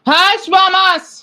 Hush, mamas.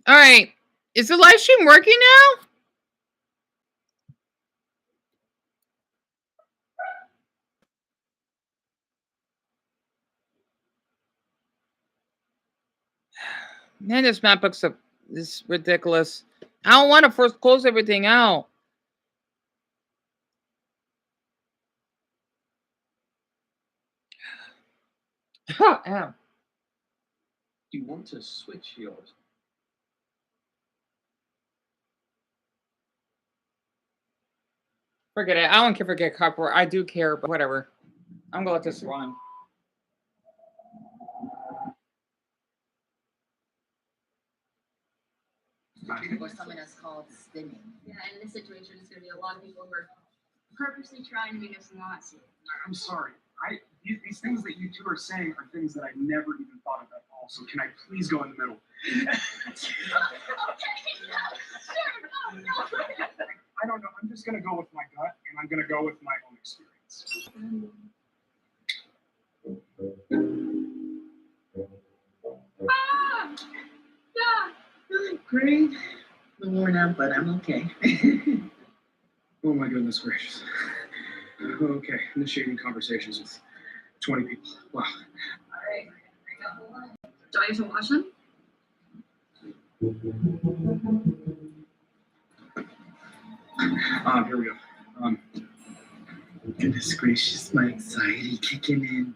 All right. Is the live stream working now? Man, this MacBook's is ridiculous. I don't want to first close everything out. Do you want to switch yours? Forget it. I don't care if I get copyright. I do care, but whatever. I'm gonna let this run. Or someone else called spinning. Yeah, in this situation, it's going to be a lot of people who are purposely trying to make us not see it. I'm sorry. These things that you two are saying are things that I never even thought of at all. So can I please go in the middle? Okay, yeah, sure, no. I don't know. I'm just gonna go with my gut, and I'm gonna go with my own experience. Yeah. Great. A little worn out, but I'm okay. Oh my goodness gracious. Okay, initiating conversations with 20 people. Wow. Alright. Do I have to watch them? Here we go. Goodness gracious, my anxiety kicking in.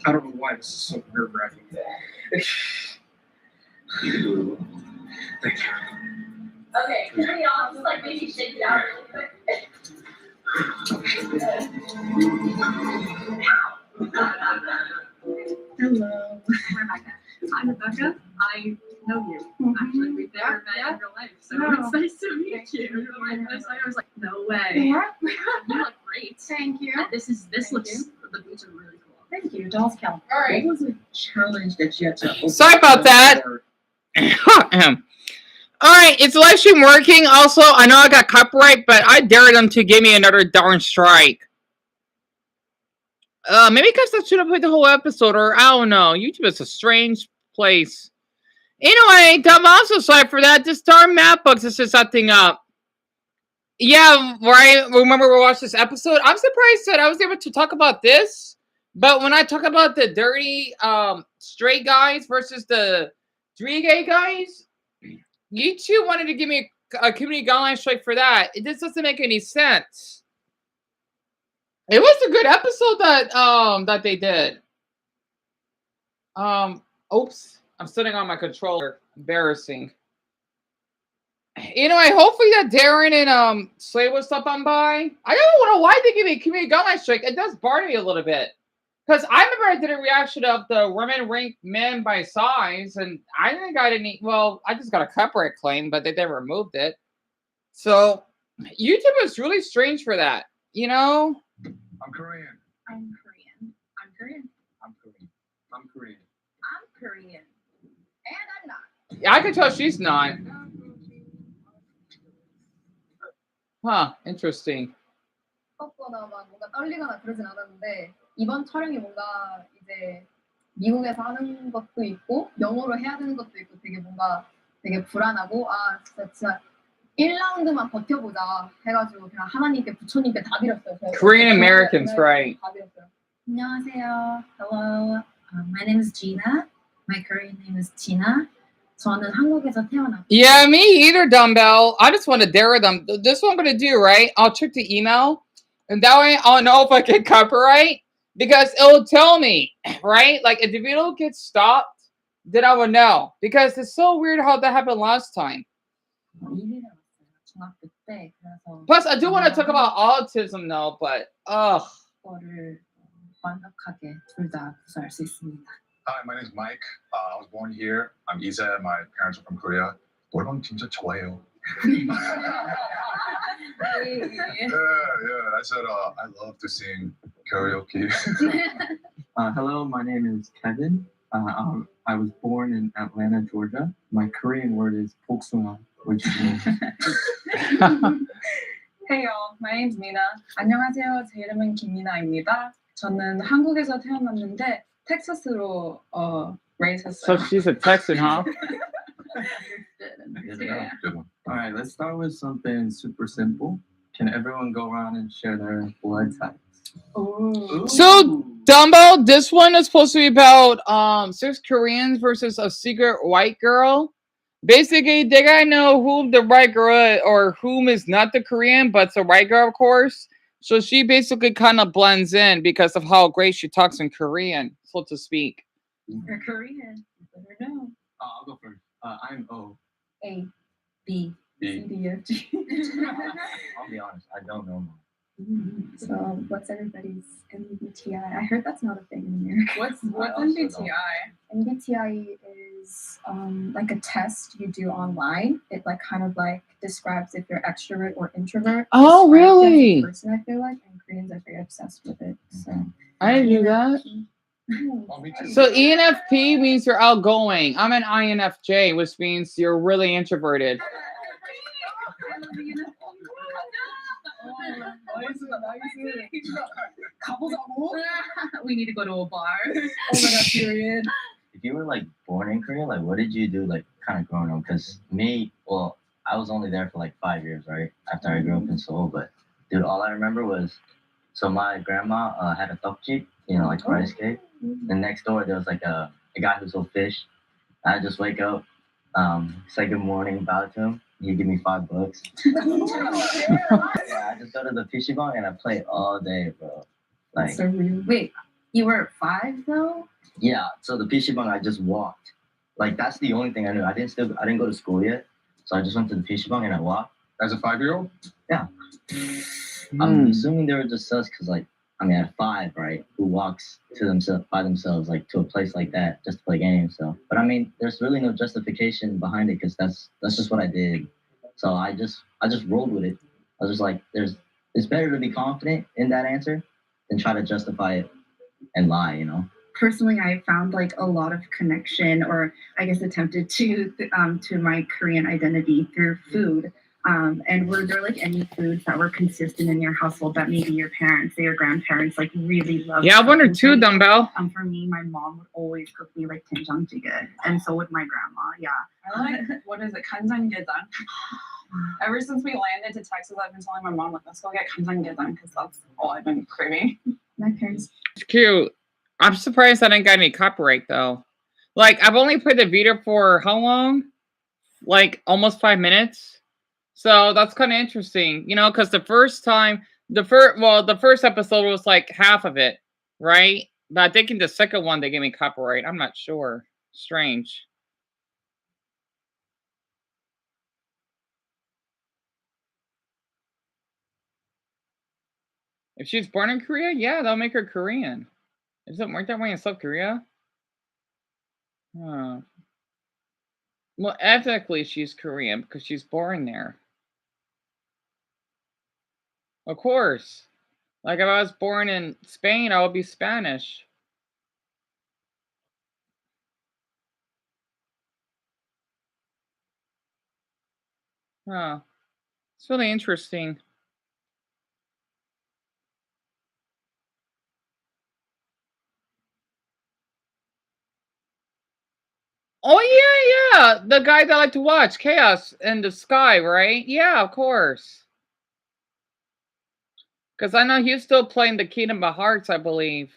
I don't know why this is so nerve-wracking. You can do it alone. Thank you. Okay, can we all just like maybe shake it out really quick? Hello. Rebecca. I'm Rebecca. I know you. Actually, we've never met in real life, so it's nice to meet you. I was like, no way. Yeah. You look great. Thank you. And this looks. The boots are really cool. Thank you. Dolls count. All right. What was a challenge that you had to open? Sorry about that. All right, is the live stream working? Also, I know I got copyright, but I dare them to give me another darn strike. Maybe because I should have played the whole episode, or I don't know. YouTube is a strange place. Anyway, I'm also sorry for that. This darn MacBook is just acting up. Yeah, right. Remember we watched this episode? I'm surprised that I was able to talk about this, but when I talk about the dirty straight guys versus the 3 gay guys, you two wanted to give me a community guideline strike for that. It just doesn't make any sense. It was a good episode that they did. Oops, I'm sitting on my controller. Embarrassing. Anyway, hopefully that Darren and Slay will stop on by. I don't know why they give me a community guideline strike. It does bother me a little bit. Because I remember I did a reaction of the women rank men by size, and I didn't got any. Well, I just got a copyright claim, but they never removed it. So YouTube is really strange for that, you know. I'm Korean. I'm Korean. I'm Korean. I'm Korean. I'm Korean. I'm Korean. And I'm not. I can tell she's not. Huh, interesting. 생각보다 막 뭔가 떨리거나 그러진 않았는데 이번 촬영이 뭔가 이제 미국에서 하는 것도 있고 영어로 해야 되는 것도 있고 되게 뭔가 되게 불안하고 아 진짜 1라운드만 버텨보자 해가지고 그냥 하나님께 부처님께 다 드렸어요. Korean Americans, right? 다 드렸어요. 안녕하세요. Hello. My name is Gina. My Korean name is Gina. 저는 한국에서 태어났고. Yeah, me either, dumbbell. I just want to dare them. This is what I'm gonna do, right? I'll check the email, and that way I'll know if I get copyright because it'll tell me, right? Like if the video gets stopped, then I would know because it's so weird how that happened last time. 중학교 때 그래서 Plus, I do want to talk about autism though, but 거를 완벽하게 둘 다 구사할 수 있습니다. Hi, my name is Mike. I was born here. I'm Isa. My parents are from Korea. 노래방 진짜 좋아해요. Yeah. I said I love to sing karaoke. Hello, my name is Kevin. I was born in Atlanta, Georgia. My Korean word is 복숭아, which means Hey y'all, my name's Mina. 안녕하세요. 제 이름은 김미나입니다. 저는 한국에서 태어났는데 텍사스로 raised so 했어요. she's a Texan, huh? Yeah. Good one. All right, let's start with something super simple. Can everyone go around and share their blood types? Ooh. So, Dumbo, this one is supposed to be about 6 Koreans versus a secret white girl. Basically, they gotta know who the right girl is, or whom is not the Korean, but it's a white girl, of course. So she basically kind of blends in because of how great she talks in Korean, so to speak. You're Korean. You better know. I'll go first. I'm O. A, B, C, B. D, F, G. I'll be honest, I don't know. So what's everybody's MBTI? I heard that's not a thing in America. What's also MBTI? MBTI is like a test you do online. It like kind of like describes if you're extrovert or introvert. Oh, Describes you as a really? person, I feel like, and Koreans are very obsessed with it. So I didn't do that. Oh, me too. So ENFP means you're outgoing. I'm an INFJ, which means you're really introverted. We need to go to a bar. Oh my god, period. If you were like born in Korea, like what did you do like kind of growing up? Because me, well, I was only there for like 5 years, right? After I grew up in Seoul, but dude, all I remember was so my grandma had a tteokjeep, you know, like rice cake. And next door there was like a guy who sold fish. I just wake up, say good morning, bow to him. He'd give me $5. Yeah, I just go to the PC방 and I play all day, bro. Like, so real. Wait, you were 5 though? yeah. So the PC방, I just walked. Like that's the only thing I knew. I didn't go to school yet, so I just went to the PC방 and I walked. As a 5-year-old? I'm assuming they were just us because, like, I mean, at 5, right? Who walks to themselves by themselves, like to a place like that, just to play games? So, but I mean, there's really no justification behind it because that's just what I did. So I just rolled with it. I was just like, it's better to be confident in that answer than try to justify it and lie, you know. Personally, I found like a lot of connection, or I guess attempted to my Korean identity through food. And were there like any foods that were consistent in your household that maybe your parents or your grandparents like really loved? Yeah, I wonder too, Dumbbell. For me, my mom would always cook me like 된장찌개, and so would my grandma. Yeah. I like, what is it, 간장게장? Ever since we landed to Texas, I've been telling my mom, like, let's go get 간장게장 because that's all I've been craving. My parents. It's cute. I'm surprised I didn't get any copyright though. Like I've only played the video for how long? Like almost 5 minutes. So that's kind of interesting, you know, because the first episode was like half of it, right? But I think in the second one they gave me copyright. I'm not sure. Strange. If she's born in Korea, yeah, they'll make her Korean. Weren't that way in South Korea? Huh. Well, ethnically, she's Korean because she's born there. Of course. Like if I was born in Spain, I would be Spanish. Huh. It's really interesting. Oh yeah, yeah. The guy that I like to watch, Chaos in the Sky, right? Yeah, of course. Because I know he's still playing the Kingdom of Hearts, I believe.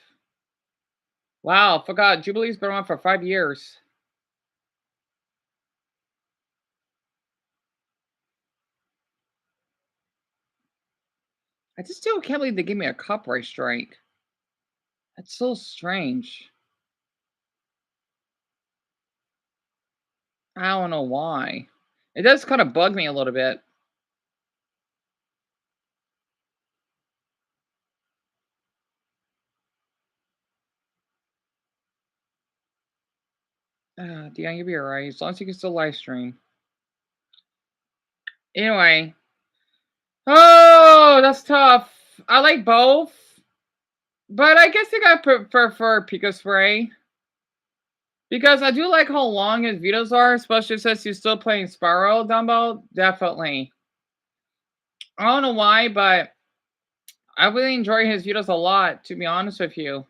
Wow, forgot. Jubilee's been on for 5 years. I just still can't believe they gave me a copyright strike. That's so strange. I don't know why. It does kind of bug me a little bit. Dion, you'll be alright. As long as you can still live stream. Anyway. Oh, that's tough. I like both. But I guess I gotta prefer Pika Spray. Because I do like how long his videos are, especially since he's still playing Sparrow Dumbo. Definitely. I don't know why, but I really enjoy his videos a lot, to be honest with you.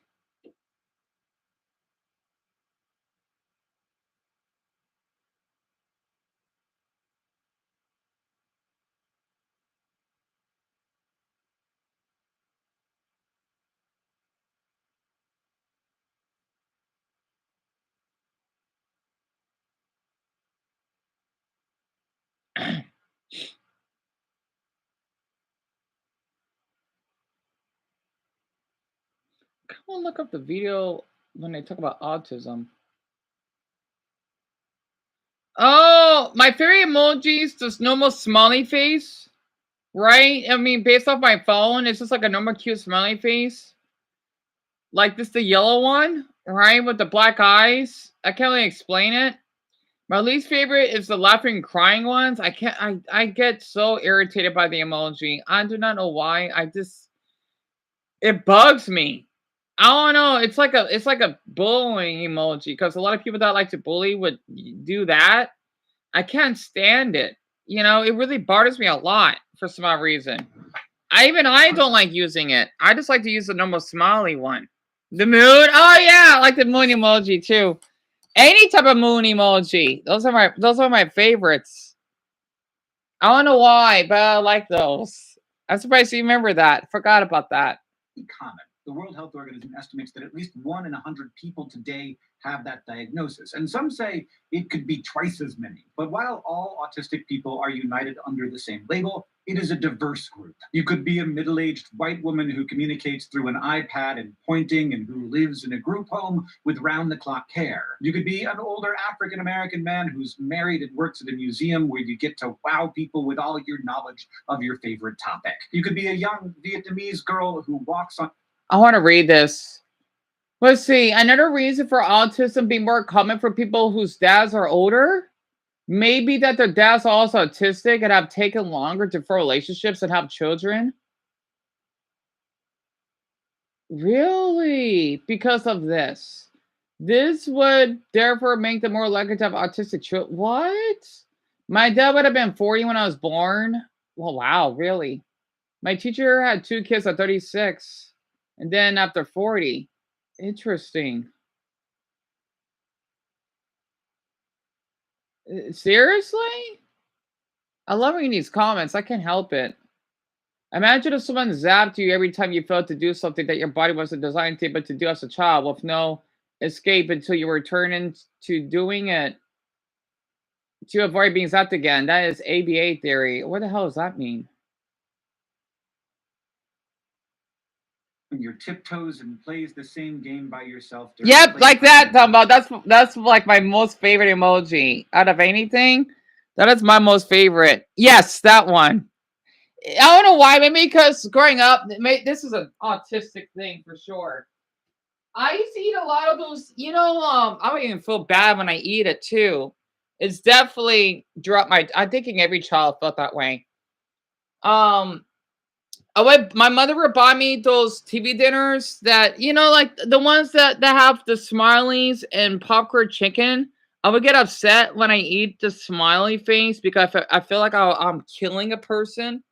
Come on, look up the video when they talk about autism. Oh, my favorite emojis, just normal smiley face, right? I mean, based off my phone, it's just like a normal cute smiley face. Like this, the yellow one, right? With the black eyes. I can't really explain it. My least favorite is the laughing crying ones. I get so irritated by the emoji. I do not know why. It bugs me. I don't know. It's like a bullying emoji because a lot of people that like to bully would do that. I can't stand it. You know, it really bothers me a lot for some odd reason. I don't like using it. I just like to use the normal smiley one. The moon. Oh yeah, I like the moon emoji too. Any type of moon emoji. Those are my favorites. I don't know why, but I like those. I'm surprised you remember that. Forgot about that. Common. The World Health Organization estimates that at least 1 in 100 people today have that diagnosis, and some say it could be twice as many. But while all autistic people are united under the same label, it is a diverse group. You could be a middle-aged white woman who communicates through an iPad and pointing and who lives in a group home with round-the-clock care. You could be an older African-American man who's married and works at a museum where you get to wow people with all your knowledge of your favorite topic. You could be a young Vietnamese girl who walks on... I want to read this. Let's see. Another reason for autism being more common for people whose dads are older, maybe that their dads are also autistic and have taken longer to form relationships and have children. Really? Because of this. This would therefore make them more likely to have autistic children. What? My dad would have been 40 when I was born. Well, wow, really? My teacher had 2 kids at 36 and then after 40. Interesting. Seriously? I love reading these comments. I can't help it. Imagine if someone zapped you every time you failed to do something that your body wasn't designed to, but to do as a child with no escape until you return to doing it to avoid being zapped again. That is ABA theory. What the hell does that mean? your tiptoes and plays the same game by yourself. Yep, like that, Dumbo. That's like my most favorite emoji out of anything. That is my most favorite. Yes, that one. I don't know why. Maybe because growing up, this is an autistic thing for sure. I used to eat a lot of those. I don't even feel bad when I eat it too. It's definitely dropped my. I'm thinking every child felt that way. My mother would buy me those TV dinners that like the ones that have the smileys and popcorn chicken. I would get upset when I eat the smiley face because I feel like I'm killing a person.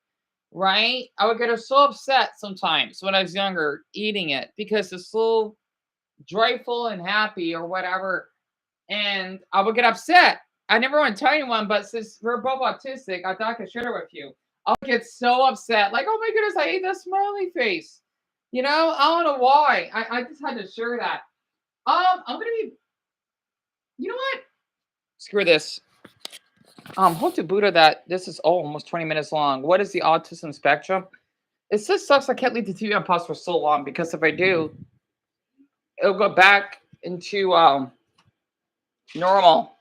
Right? I would get so upset sometimes when I was younger eating it because it's so joyful and happy or whatever. and I would get upset. I never want to tell anyone, but since we're both autistic, I thought I could share it with you. I would get so upset, like, oh my goodness, I ate that smiley face. You know, I don't know why. I just had to share that. I'm gonna be. You know what? Screw this. Hope to Buddha that this is almost 20 minutes long. What is the autism spectrum? It just sucks I can't leave the TV on pause for so long because if I do, it'll go back into normal.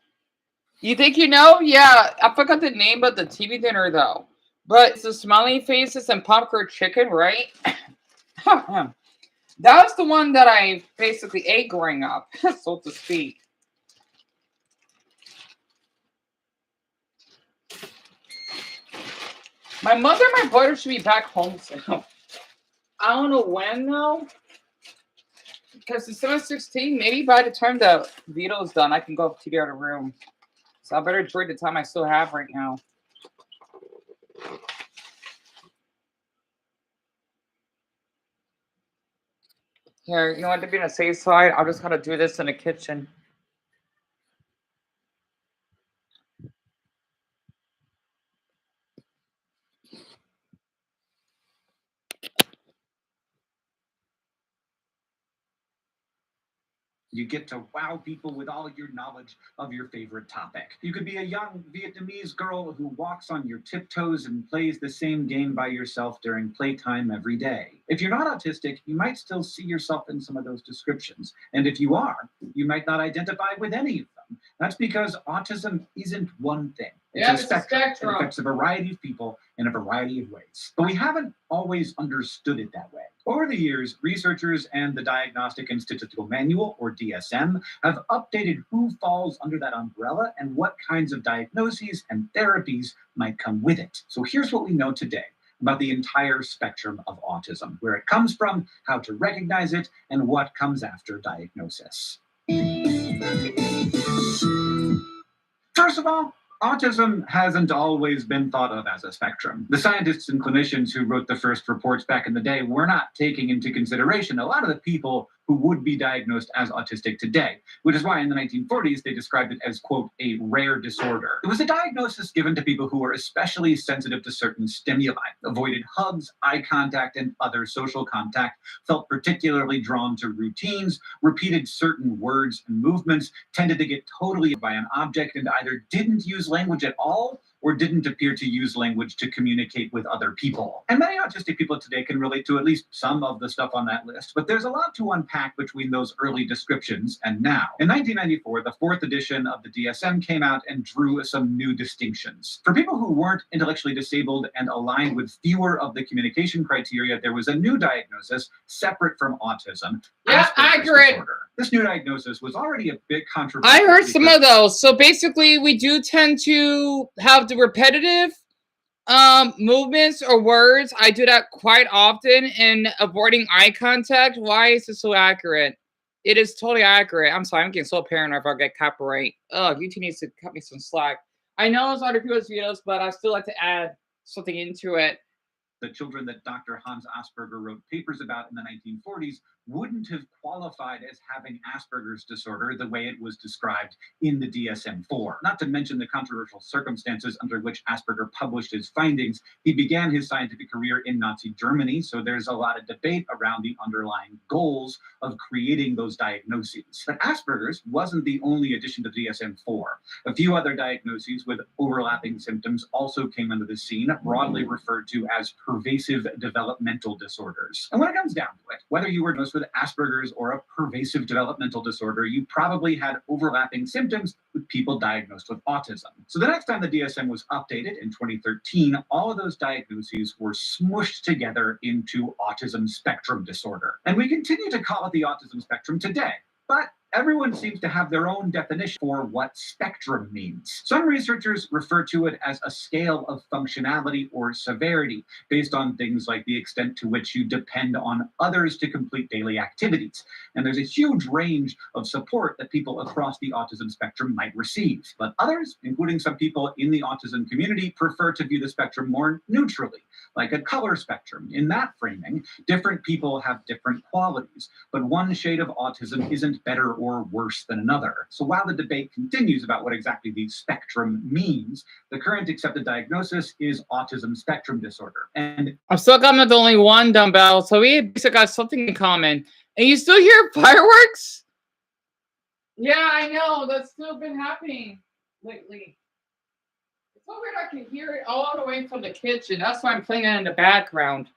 You think you know? Yeah, I forgot the name of the TV dinner though. But it's the smiley faces and popcorn chicken, right? That was the one that I basically ate growing up, so to speak. My mother and my brother should be back home soon. I don't know when though. Because it's 7:16, maybe by the time the video is done, I can go to the other room. So I better enjoy the time I still have right now. Here, you know what, to be on a safe side, I'm just gonna do this in the kitchen. You get to wow people with all your knowledge of your favorite topic. You could be a young Vietnamese girl who walks on your tiptoes and plays the same game by yourself during playtime every day. If you're not autistic, you might still see yourself in some of those descriptions. And if you are, you might not identify with any of them. That's because autism isn't one thing. It's a spectrum. It affects a variety of people in a variety of ways. But we haven't always understood it that way. Over the years, researchers and the Diagnostic and Statistical Manual, or DSM, have updated who falls under that umbrella and what kinds of diagnoses and therapies might come with it. So here's what we know today about the entire spectrum of autism, where it comes from, how to recognize it, and what comes after diagnosis. First of all, autism hasn't always been thought of as a spectrum. The scientists and clinicians who wrote the first reports back in the day were not taking into consideration a lot of the people who would be diagnosed as autistic today, which is why in the 1940s they described it as, quote, a rare disorder. It was a diagnosis given to people who were especially sensitive to certain stimuli, avoided hugs, eye contact, and other social contact, felt particularly drawn to routines, repeated certain words and movements, tended to get totally by an object, and either didn't use language at all or didn't appear to use language to communicate with other people. And many autistic people today can relate to at least some of the stuff on that list, but there's a lot to unpack between those early descriptions and now. In 1994, the fourth edition of the DSM came out and drew some new distinctions. For people who weren't intellectually disabled and aligned with fewer of the communication criteria, there was a new diagnosis separate from autism. Yeah, accurate. Disorder. This new diagnosis was already a bit controversial. I heard some of those. So basically, we do tend to have the repetitive movements or words. I do that quite often, and avoiding eye contact. Why is it so accurate? It is totally accurate. I'm sorry, I'm getting so paranoid if I get copyright. YouTube needs to cut me some slack. I know there's other people's videos, but I still like to add something into it. The children that Dr. Hans Asperger wrote papers about in the 1940s wouldn't have qualified as having Asperger's disorder the way it was described in the DSM-4. Not to mention the controversial circumstances under which Asperger published his findings. He began his scientific career in Nazi Germany, so there's a lot of debate around the underlying goals of creating those diagnoses. But Asperger's wasn't the only addition to DSM-4. A few other diagnoses with overlapping symptoms also came into the scene, broadly referred to as pervasive developmental disorders. And when it comes down to it, whether you were diagnosed with Asperger's or a pervasive developmental disorder, you probably had overlapping symptoms with people diagnosed with autism. So the next time the DSM was updated in 2013, all of those diagnoses were smushed together into autism spectrum disorder. And we continue to call it the autism spectrum today. But everyone seems to have their own definition for what spectrum means. Some researchers refer to it as a scale of functionality or severity, based on things like the extent to which you depend on others to complete daily activities. And there's a huge range of support that people across the autism spectrum might receive. But others, including some people in the autism community, prefer to view the spectrum more neutrally, like a color spectrum. In that framing, different people have different qualities, but one shade of autism isn't better or worse than another. So while the debate continues about what exactly the spectrum means, the current accepted diagnosis is autism spectrum disorder. And I'm still I'm not the only one, Dumbbell. So we basically got something in common. And you still hear fireworks? Yeah, I know. That's still been happening lately. It's so weird I can hear it all the way from the kitchen. That's why I'm playing it in the background.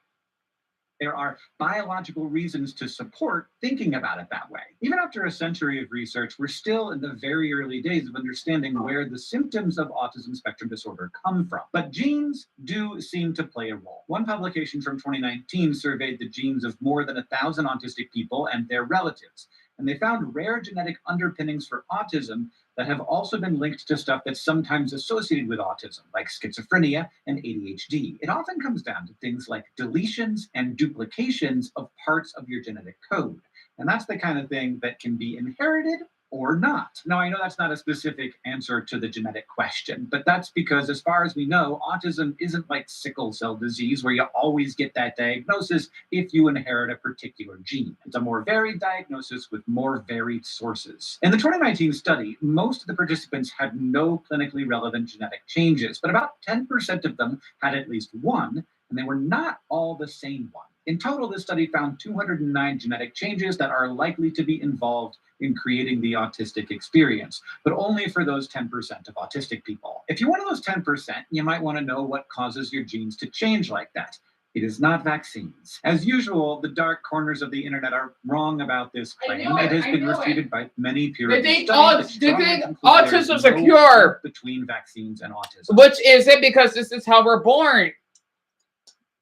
there are biological reasons to support thinking about it that way. Even after a century of research, we're still in the very early days of understanding where the symptoms of autism spectrum disorder come from. But genes do seem to play a role. One publication from 2019 surveyed the genes of more than 1,000 autistic people and their relatives. And they found rare genetic underpinnings for autism that have also been linked to stuff that's sometimes associated with autism, like schizophrenia and ADHD. It often comes down to things like deletions and duplications of parts of your genetic code. And that's the kind of thing that can be inherited or not. Now, I know that's not a specific answer to the genetic question, but that's because, as far as we know, autism isn't like sickle cell disease where you always get that diagnosis if you inherit a particular gene. It's a more varied diagnosis with more varied sources. In the 2019 study, most of the participants had no clinically relevant genetic changes, but about 10% of them had at least one, and they were not all the same one. In total, this study found 209 genetic changes that are likely to be involved in creating the autistic experience, but only for those 10% of autistic people. If you're one of those 10%, you might want to know what causes your genes to change like that. It is not vaccines. As usual, the dark corners of the internet are wrong about this claim. It has been refuted by many peer-reviewed studies. They think autism's a cure between vaccines and autism. Which is it because this is how we're born.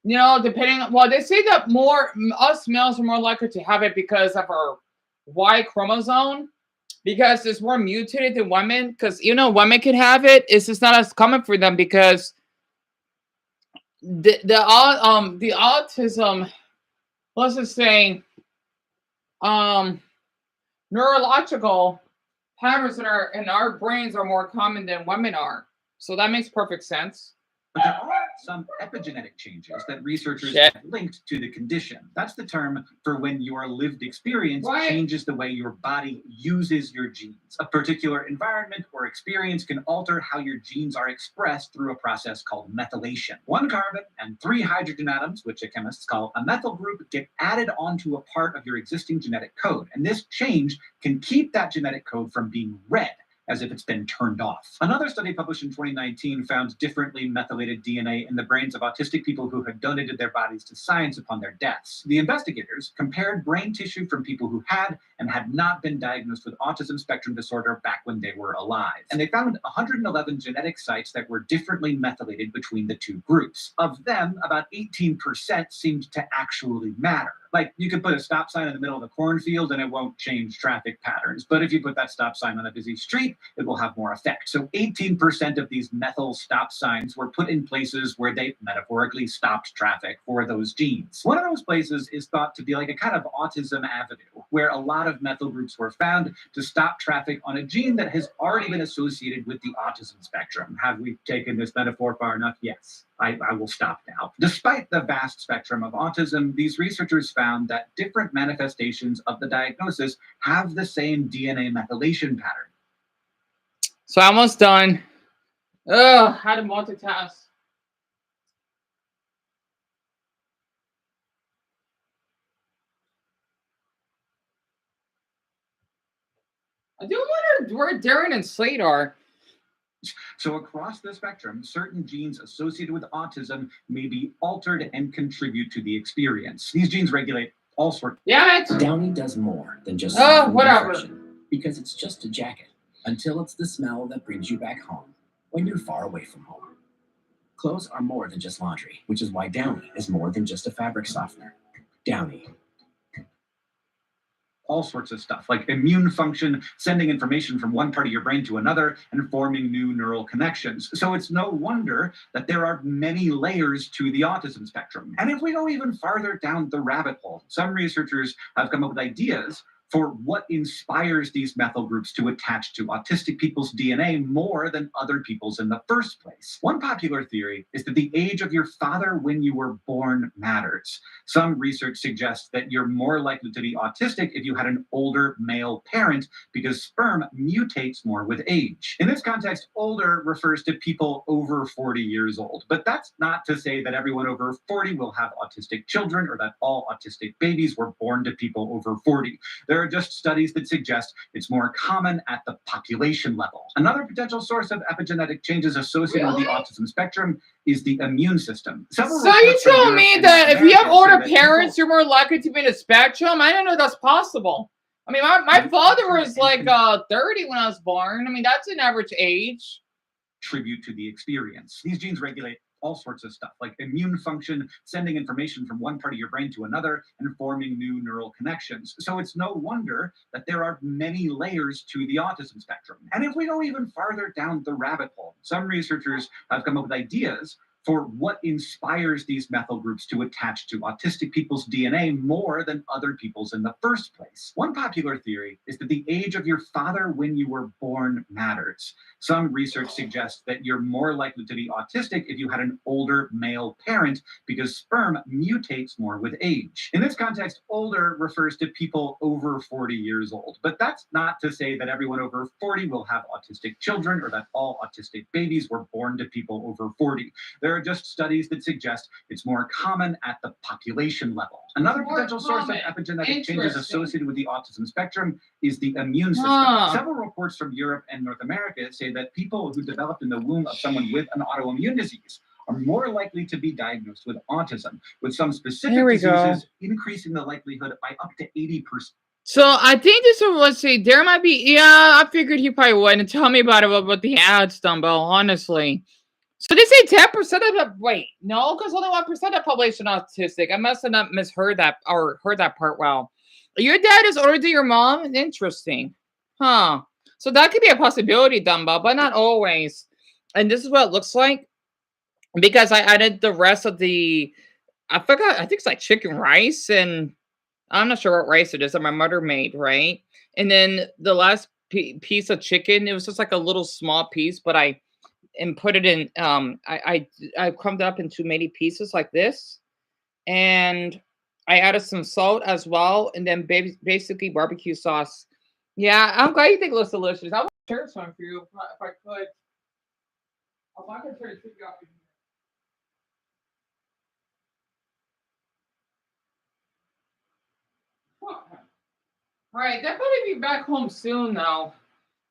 You know, depending on, well, they say that more us males are more likely to have it because of our Y chromosome, because it's more mutated than women. Because women can have it, it's just not as common for them because the autism, let's just say, neurological patterns in our brains are more common than women are. So that makes perfect sense. But there are some epigenetic changes that researchers have linked to the condition. That's the term for when your lived experience changes the way your body uses your genes. A particular environment or experience can alter how your genes are expressed through a process called methylation. One carbon and 3 hydrogen atoms, which chemists call a methyl group, get added onto a part of your existing genetic code. And this change can keep that genetic code from being read, as if it's been turned off. Another study published in 2019 found differently methylated DNA in the brains of autistic people who had donated their bodies to science upon their deaths. The investigators compared brain tissue from people who had and had not been diagnosed with autism spectrum disorder back when they were alive. And they found 111 genetic sites that were differently methylated between the two groups. Of them, about 18% seemed to actually matter. Like, you could put a stop sign in the middle of a cornfield and it won't change traffic patterns. But if you put that stop sign on a busy street, it will have more effect. So 18% of these methyl stop signs were put in places where they metaphorically stopped traffic for those genes. One of those places is thought to be like a kind of autism avenue, where a lot of methyl groups were found to stop traffic on a gene that has already been associated with the autism spectrum. Have we taken this metaphor far enough? Yes. I will stop now. Despite the vast spectrum of autism, these researchers found that different manifestations of the diagnosis have the same DNA methylation pattern. So I'm almost done. Ugh, how to multitask. I do wonder where Darren and Slade are. So across the spectrum, certain genes associated with autism may be altered and contribute to the experience. These genes regulate all sorts. Yeah, Downy does more than just whatever. Because it's just a jacket until it's the smell that brings you back home when you're far away from home. Clothes are more than just laundry, which is why Downy is more than just a fabric softener. Downy. All sorts of stuff, like immune function, sending information from one part of your brain to another, and forming new neural connections. So it's no wonder that there are many layers to the autism spectrum. And if we go even farther down the rabbit hole, some researchers have come up with ideas for what inspires these methyl groups to attach to autistic people's DNA more than other people's in the first place. One popular theory is that the age of your father when you were born matters. Some research suggests that you're more likely to be autistic if you had an older male parent because sperm mutates more with age. In this context, older refers to people over 40 years old, but that's not to say that everyone over 40 will have autistic children or that all autistic babies were born to people over 40. There are just studies that suggest it's more common at the population level. Another potential source of epigenetic changes associated with the autism spectrum is the immune system. So you telling me that if you have older parents, you're more likely to be in a spectrum? I didn't know that's possible. I mean, my father was like 30 when I was born. I mean, that's an average age. Tribute to the experience. These genes regulate all sorts of stuff, like immune function, sending information from one part of your brain to another, and forming new neural connections. So it's no wonder that there are many layers to the autism spectrum. And if we go even farther down the rabbit hole, some researchers have come up with ideas for what inspires these methyl groups to attach to autistic people's DNA more than other people's in the first place. One popular theory is that the age of your father when you were born matters. Some research suggests that you're more likely to be autistic if you had an older male parent because sperm mutates more with age. In this context, older refers to people over 40 years old, but that's not to say that everyone over 40 will have autistic children or that all autistic babies were born to people over 40. There are just studies that suggest it's more common at the population level. Another potential source of epigenetic changes associated with the autism spectrum is the immune system. Several reports from Europe and North America say that people who developed in the womb of someone with an autoimmune disease are more likely to be diagnosed with autism, with some specific diseases increasing the likelihood by up to 80%. So I think this one, let's see, there might be, yeah, I figured he probably wouldn't tell me about it, about the ads, Dumbo, honestly. So they say 10% of the, wait, no, because only 1% of the population is autistic. I must have not misheard that or heard that part well. Your dad is older than your mom? Interesting. Huh. So that could be a possibility, Dumbo, but not always. And this is what it looks like. Because I added the rest of the, I forgot, I think it's like chicken rice, and I'm not sure what rice it is that my mother made, right? And then the last piece of chicken, it was just like a little small piece, but I put it in, I crumbed it up into many pieces like this, and I added some salt as well, and then basically barbecue sauce. Yeah, I'm glad you think it looks delicious. I would share some for you if I could. If I could try to figure out. All right, they'll probably be back home soon, though.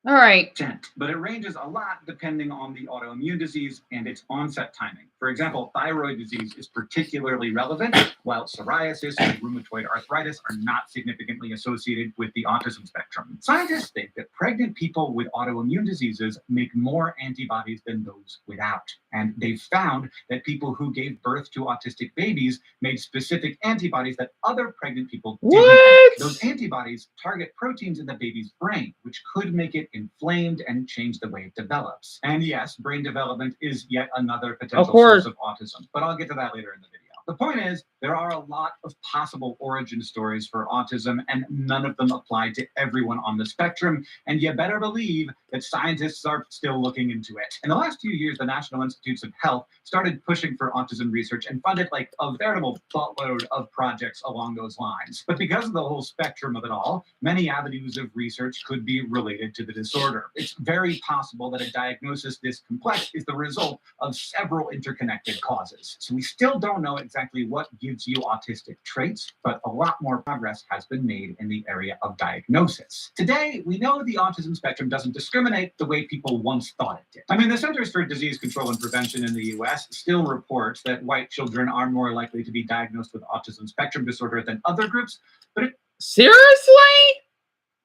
All right. But it ranges a lot depending on the autoimmune disease and its onset timing. For example, thyroid disease is particularly relevant, while psoriasis and rheumatoid arthritis are not significantly associated with the autism spectrum. Scientists think that pregnant people with autoimmune diseases make more antibodies than those without. And they've found that people who gave birth to autistic babies made specific antibodies that other pregnant people didn't make. Those antibodies target proteins in the baby's brain, which could make it inflamed and change the way it develops. And yes, brain development is yet another potential source of autism, but I'll get to that later in the video. The point is, there are a lot of possible origin stories for autism, and none of them apply to everyone on the spectrum, and you better believe that scientists are still looking into it. In the last few years, the National Institutes of Health started pushing for autism research and funded like a veritable buttload of projects along those lines. But because of the whole spectrum of it all, many avenues of research could be related to the disorder. It's very possible that a diagnosis this complex is the result of several interconnected causes. So we still don't know exactly what gives you autistic traits, but a lot more progress has been made in the area of diagnosis. Today, we know the autism spectrum doesn't discriminate the way people once thought it did. I mean, the Centers for Disease Control and Prevention in the US still reports that white children are more likely to be diagnosed with autism spectrum disorder than other groups, but seriously?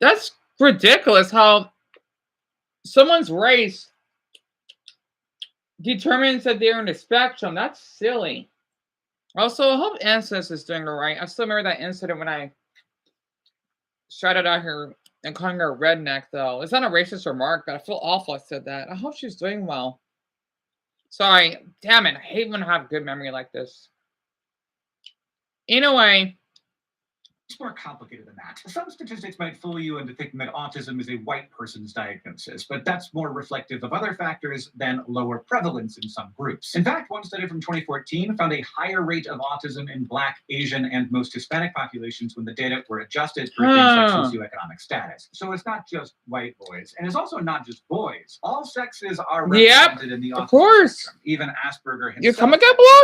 That's ridiculous how someone's race determines that they're in the spectrum. That's silly. Also, I hope Ancestors is doing all right. I still remember that incident when I shouted at her and calling her a redneck, though. It's not a racist remark, but I feel awful I said that. I hope she's doing well. Sorry. Damn it. I hate when I have good memory like this. Anyway, It's more complicated than that. Some statistics might fool you into thinking that autism is a white person's diagnosis, but that's more reflective of other factors than lower prevalence in some groups. In fact, one study from 2014 found a higher rate of autism in Black, Asian, and most Hispanic populations when the data were adjusted for things like socioeconomic status. So it's not just white boys, and it's also not just boys. All sexes are represented in the autism spectrum. Even Asperger himself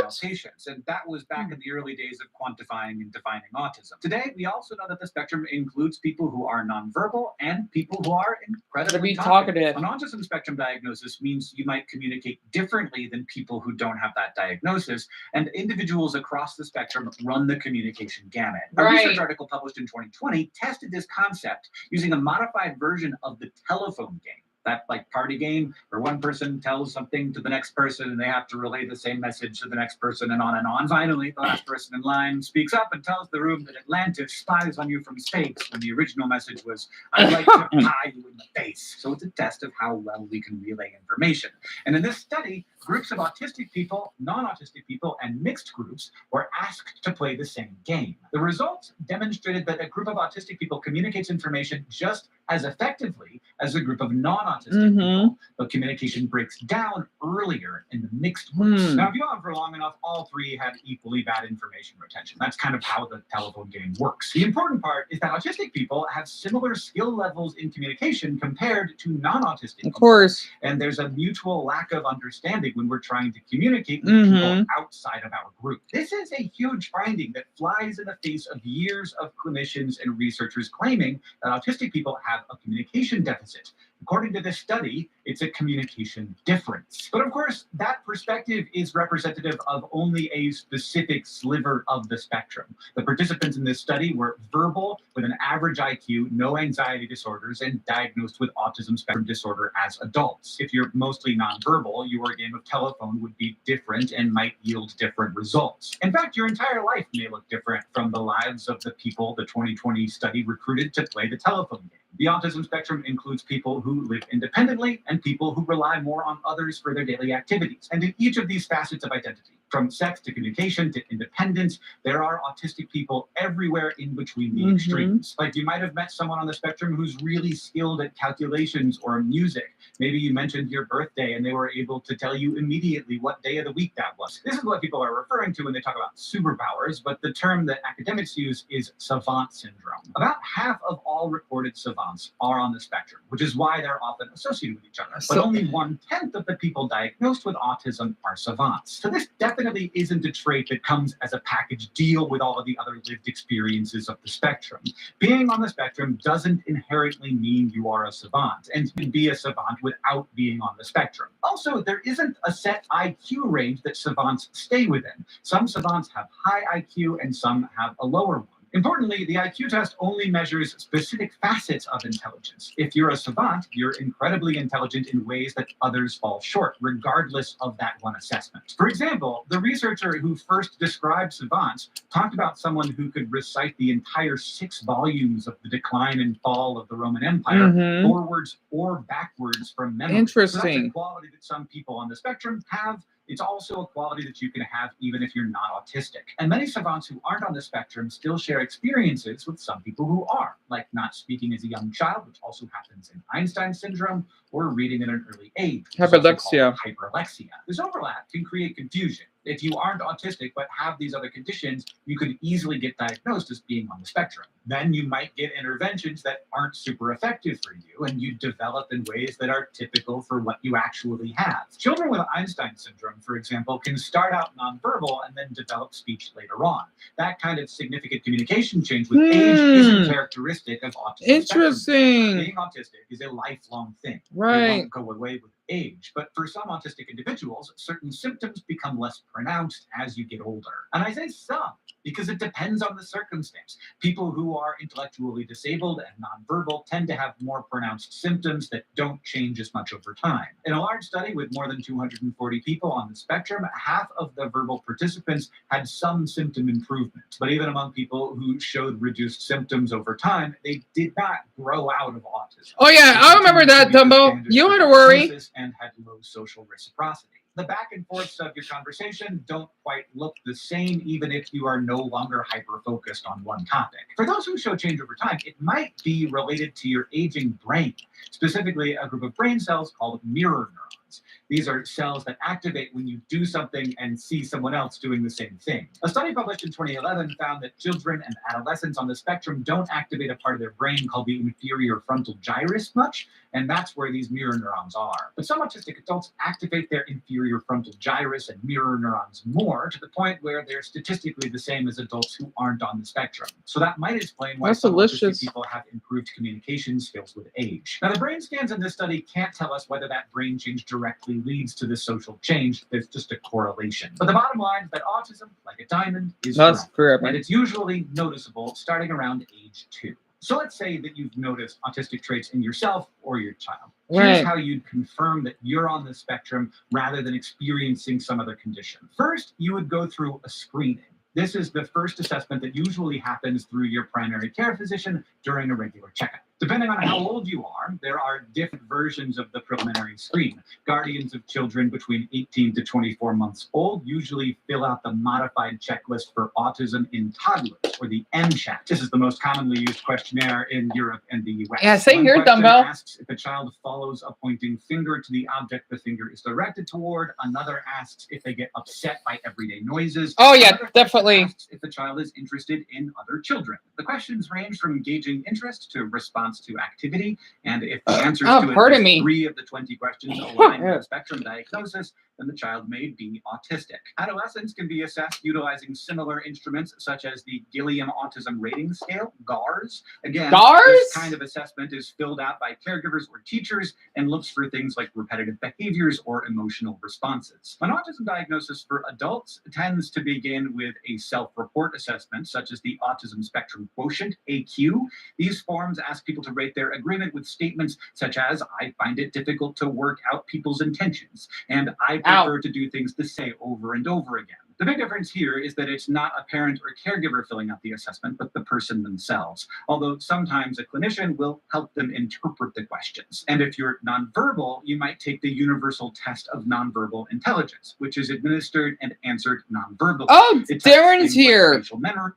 has patients, and that was back in the early days of quantifying and defining autism. Today, we also know that the spectrum includes people who are nonverbal and people who are incredibly talkative. An autism spectrum diagnosis means you might communicate differently than people who don't have that diagnosis, and individuals across the spectrum run the communication gamut. A research article published in 2020 tested this concept using a modified version of the telephone game. That like party game where one person tells something to the next person and they have to relay the same message to the next person and on and on. Finally, the last person in line speaks up and tells the room that Atlantis spies on you from space when the original message was, I'd like to pie you in the face. So it's a test of how well we can relay information. And in this study, groups of autistic people, non-autistic people, and mixed groups were asked to play the same game. The results demonstrated that a group of autistic people communicates information just as effectively as a group of non-autistic people, but communication breaks down earlier in the mixed groups. Now, if you have for long enough, all three had equally bad information retention. That's kind of how the telephone game works. The important part is that autistic people have similar skill levels in communication compared to non-autistic people. Of course. And there's a mutual lack of understanding when we're trying to communicate with people outside of our group. This is a huge finding that flies in the face of years of clinicians and researchers claiming that autistic people have a communication deficit. According to this study, it's a communication difference. But of course, that perspective is representative of only a specific sliver of the spectrum. The participants in this study were verbal with an average IQ, no anxiety disorders, and diagnosed with autism spectrum disorder as adults. If you're mostly nonverbal, your game of telephone would be different and might yield different results. In fact, your entire life may look different from the lives of the people the 2020 study recruited to play the telephone game. The autism spectrum includes people who live independently and people who rely more on others for their daily activities. And in each of these facets of identity, from sex to communication to independence, there are autistic people everywhere in between the extremes. Like you might have met someone on the spectrum who's really skilled at calculations or music. Maybe you mentioned your birthday and they were able to tell you immediately what day of the week that was. This is what people are referring to when they talk about superpowers, but the term that academics use is savant syndrome. About half of all reported savants are on the spectrum, which is why they're often associated with each other. But only 1/10 of the people diagnosed with autism are savants. So this definitely isn't a trait that comes as a package deal with all of the other lived experiences of the spectrum. Being on the spectrum doesn't inherently mean you are a savant, and you can be a savant without being on the spectrum. Also, there isn't a set IQ range that savants stay within. Some savants have high IQ and some have a lower one. Importantly, the IQ test only measures specific facets of intelligence. If you're a savant, you're incredibly intelligent in ways that others fall short, regardless of that one assessment. For example, the researcher who first described savants talked about someone who could recite the entire 6 volumes of The Decline and Fall of the Roman Empire forwards or backwards from memory. Interesting. So that's a quality that some people on the spectrum have. It's also a quality that you can have even if you're not autistic. And many savants who aren't on the spectrum still share experiences with some people who are, like not speaking as a young child, which also happens in Einstein syndrome, or reading at an early age. Hyperlexia. This overlap can create confusion. If you aren't autistic but have these other conditions, you could easily get diagnosed as being on the spectrum. Then you might get interventions that aren't super effective for you, and you develop in ways that are typical for what you actually have. Children with Einstein syndrome, for example, can start out nonverbal and then develop speech later on. That kind of significant communication change with age isn't characteristic of autism. Interesting. Being autistic is a lifelong thing. Right. It won't go away with age, but for some autistic individuals, certain symptoms become less pronounced as you get older. And I say some, because it depends on the circumstance. People who are intellectually disabled and nonverbal tend to have more pronounced symptoms that don't change as much over time. In a large study with more than 240 people on the spectrum, half of the verbal participants had some symptom improvement. But even among people who showed reduced symptoms over time, they did not grow out of autism. Oh yeah, I remember that, Dumbo. You don't have to worry. And had low social reciprocity. The back and forths of your conversation don't quite look the same, even if you are no longer hyper-focused on one topic. For those who show change over time, it might be related to your aging brain, specifically a group of brain cells called mirror neurons. These are cells that activate when you do something and see someone else doing the same thing. A study published in 2011 found that children and adolescents on the spectrum don't activate a part of their brain called the inferior frontal gyrus much, and that's where these mirror neurons are. But some autistic adults activate their inferior frontal gyrus and mirror neurons more, to the point where they're statistically the same as adults who aren't on the spectrum. So that might explain why That's some delicious. autistic people have improved communication skills with age. Now, the brain scans in this study can't tell us whether that brain change directly leads to this social change. There's just a correlation. But the bottom line is that autism, like a diamond, is That's forever, forever. and it's usually noticeable starting around age 2. So let's say that you've noticed autistic traits in yourself or your child. Here's Right. how you'd confirm that you're on the spectrum rather than experiencing some other condition. First, you would go through a screening. This is the first assessment that usually happens through your primary care physician during a regular checkup. Depending on how old you are, there are different versions of the preliminary screen. Guardians of children between 18 to 24 months old usually fill out the modified checklist for autism in toddlers, or the MCHAT. This is the most commonly used questionnaire in Europe and the US. Yeah, same One here, question dumbbell. asks if a child follows a pointing finger to the object the finger is directed toward. Another asks if they get upset by everyday noises. Oh, yeah, Another question definitely. asks if the child is interested in other children. The questions range from gauging interest to response to activity, and if the answers Oh, to at pardon least me. 3 of the 20 questions align with a spectrum diagnosis, then the child may be autistic. Adolescents can be assessed utilizing similar instruments such as the Gilliam Autism Rating Scale, GARS. Again, GARS? this kind of assessment is filled out by caregivers or teachers and looks for things like repetitive behaviors or emotional responses. An autism diagnosis for adults tends to begin with a self-report assessment, such as the Autism Spectrum Quotient, AQ. These forms ask people to rate their agreement with statements such as, I find it difficult to work out people's intentions, and I prefer to do things the same over and over again. The big difference here is that it's not a parent or caregiver filling out the assessment, but the person themselves, although sometimes a clinician will help them interpret the questions. And if you're nonverbal, you might take the Universal Test of Nonverbal Intelligence, which is administered and answered nonverbally. Oh, It tests Darren's things like here. facial memory.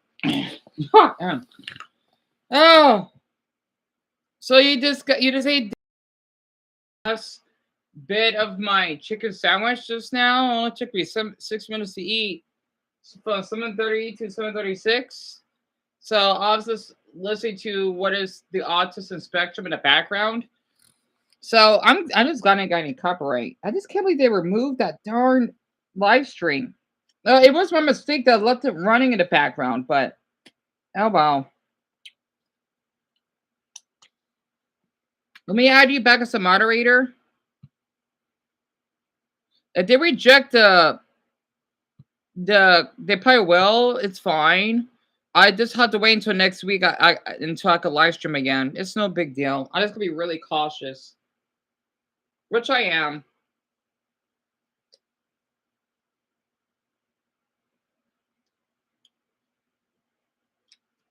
Oh, so you just ate last bit of my chicken sandwich just now. It only took me 6 minutes to eat, from 7:30 to 7:36. So I was just listening to what is the autism spectrum in the background. So I'm just glad I got any copyright. I just can't believe they removed that darn live stream. It was my mistake that I left it running in the background, but oh wow. Let me add you back as a moderator. If they reject they probably will. It's fine. I just have to wait until next week. Until I could live stream again. It's no big deal. I just gotta be really cautious, which I am.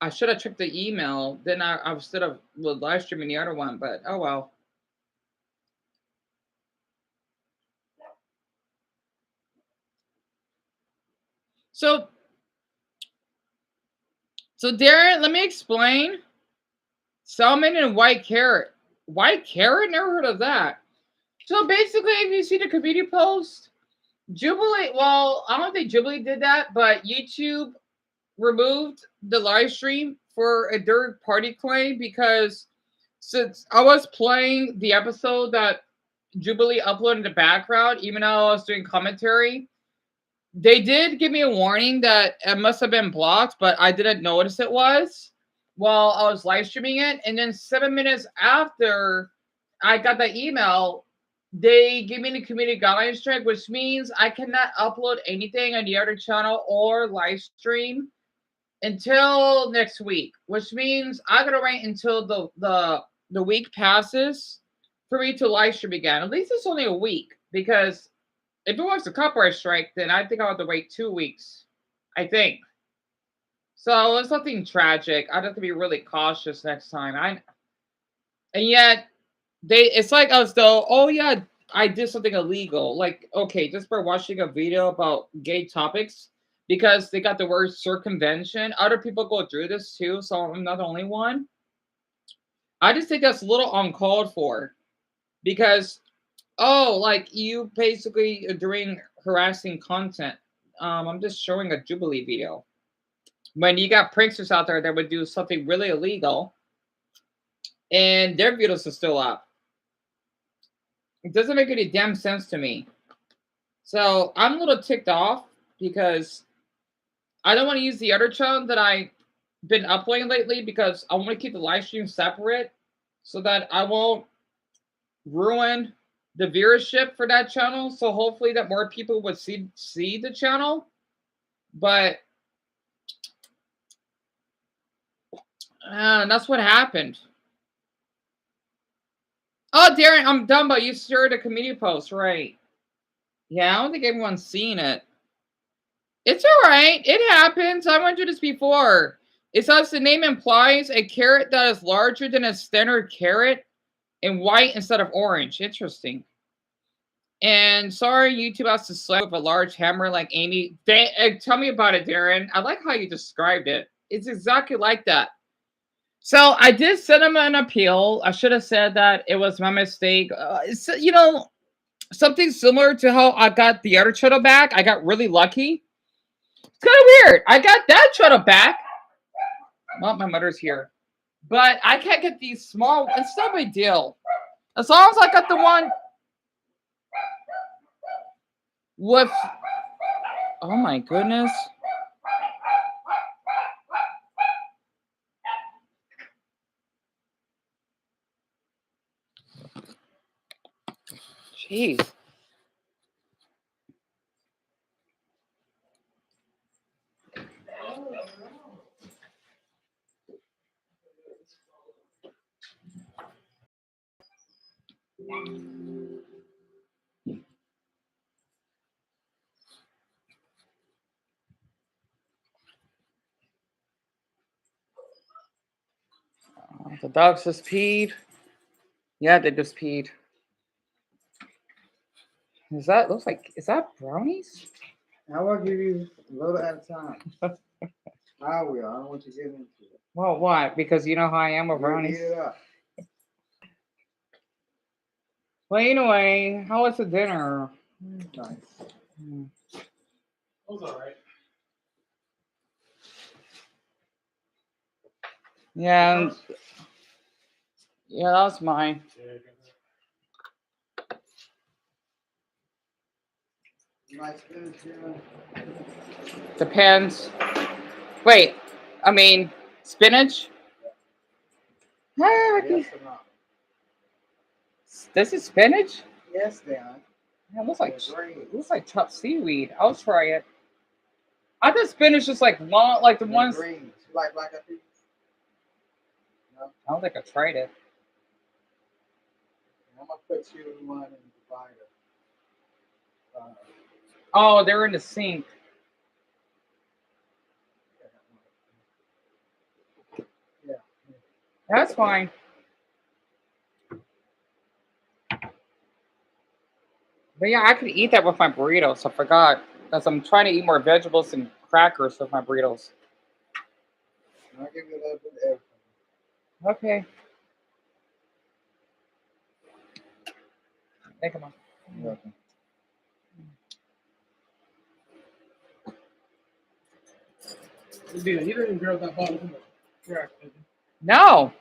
I should have checked the email. Then I instead of live streaming the other one. But oh well. So Darren, let me explain. Salmon and white carrot. White carrot? Never heard of that. So basically, if you see the community post, Jubilee, well, I don't think Jubilee did that, but YouTube removed the live stream for a third party claim because since I was playing the episode that Jubilee uploaded in the background, even though I was doing commentary, they did give me a warning that it must have been blocked, but I didn't notice it was while I was live streaming it. And then 7 minutes after I got the email, they give me the community guidelines strike, which means I cannot upload anything on the other channel or live stream until next week, which means I gotta wait until the week passes for me to live stream again. At least it's only a week, because if it was a copyright strike, then I think I'll have to wait 2 weeks. I think. So it's nothing tragic. I have to be really cautious next time. And yet it's like as though, oh yeah, I did something illegal. Like, okay, just for watching a video about gay topics, because they got the word circumvention. Other people go through this too, so I'm not the only one. I just think that's a little uncalled for because, oh, like you basically are doing harassing content. I'm just showing a Jubilee video. When you got pranksters out there that would do something really illegal and their videos are still up. It doesn't make any damn sense to me. So I'm a little ticked off because I don't want to use the other channel that I've been uploading lately because I want to keep the live stream separate so that I won't ruin the viewership for that channel. So hopefully that more people would see the channel. But that's what happened. Oh, Darren, I'm done, but you shared a community post, right? Yeah, I don't think everyone's seen it. It's all right. It happens. I went through this before. It's as the name implies, a carrot that is larger than a standard carrot and white instead of orange. Interesting. And sorry, YouTube has to slap with a large hammer like Amy. Tell me about it, Darren. I like how you described it. It's exactly like that. So I did send him an appeal. I should have said that it was my mistake. It's, you know, something similar to how I got the other channel back. I got really lucky. It's kind of weird. I got that channel back. Well, my mother's here. But I can't get these small. It's no big deal. As long as I got the one with... Oh my goodness. Jeez. The dogs just peed. Yeah, they just peed. Is that brownies? I will give you a little at a time. I will. I don't want you to get into it. Well, why? Because you know how I am with You'll brownies. eat it up. Well, anyway, how was the dinner? Nice. It was all right. Yeah. Yeah, that was mine. You like spinach, yeah? Depends. Wait, I mean, spinach? Ah, Yes or no? this is spinach? Yes, Dan. Yeah, it Great. looks like chopped seaweed. I'll try it. I thought spinach is like long, like the ones. Greens. You like black eyed peas? No? I don't think I tried it. I'm gonna put you one in the divider. Oh, they're in the sink. Yeah. That's fine. But yeah, I could eat that with my burritos. I forgot. Because I'm trying to eat more vegetables and crackers with my burritos. I'll give you a little bit of everything. Okay. Take them on. You're welcome. You didn't grab that bottle from the crack, did you? No.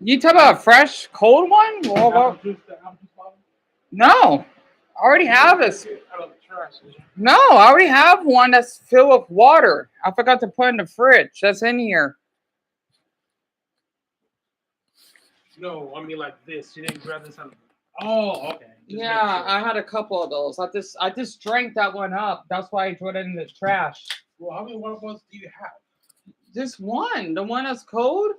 You talking about a fresh, cold one? Well, Apple juice, the apple juice bottle? no. I already have this. Out of the trash, did you? No, I already have one that's filled with water. I forgot to put in the fridge. That's in here. No, I mean like this. You didn't grab this out of. Oh, okay. Just Yeah, making sure. I had a couple of those. I just drank that one up. That's why I threw it in the trash. Well, how many water bottles do you have? Just one. The one that's cold?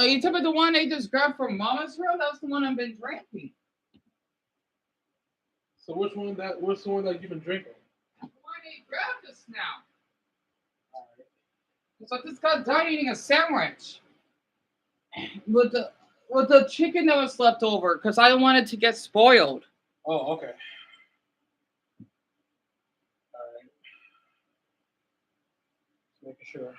You talking about the one they just grabbed from Mama's room? That's the one I've been drinking. So which one what's the one that you've been drinking? Why did you grab this now? So I just got done eating a sandwich with the chicken that was left over because I don't want it to get spoiled. Oh, okay. All right. Just making sure.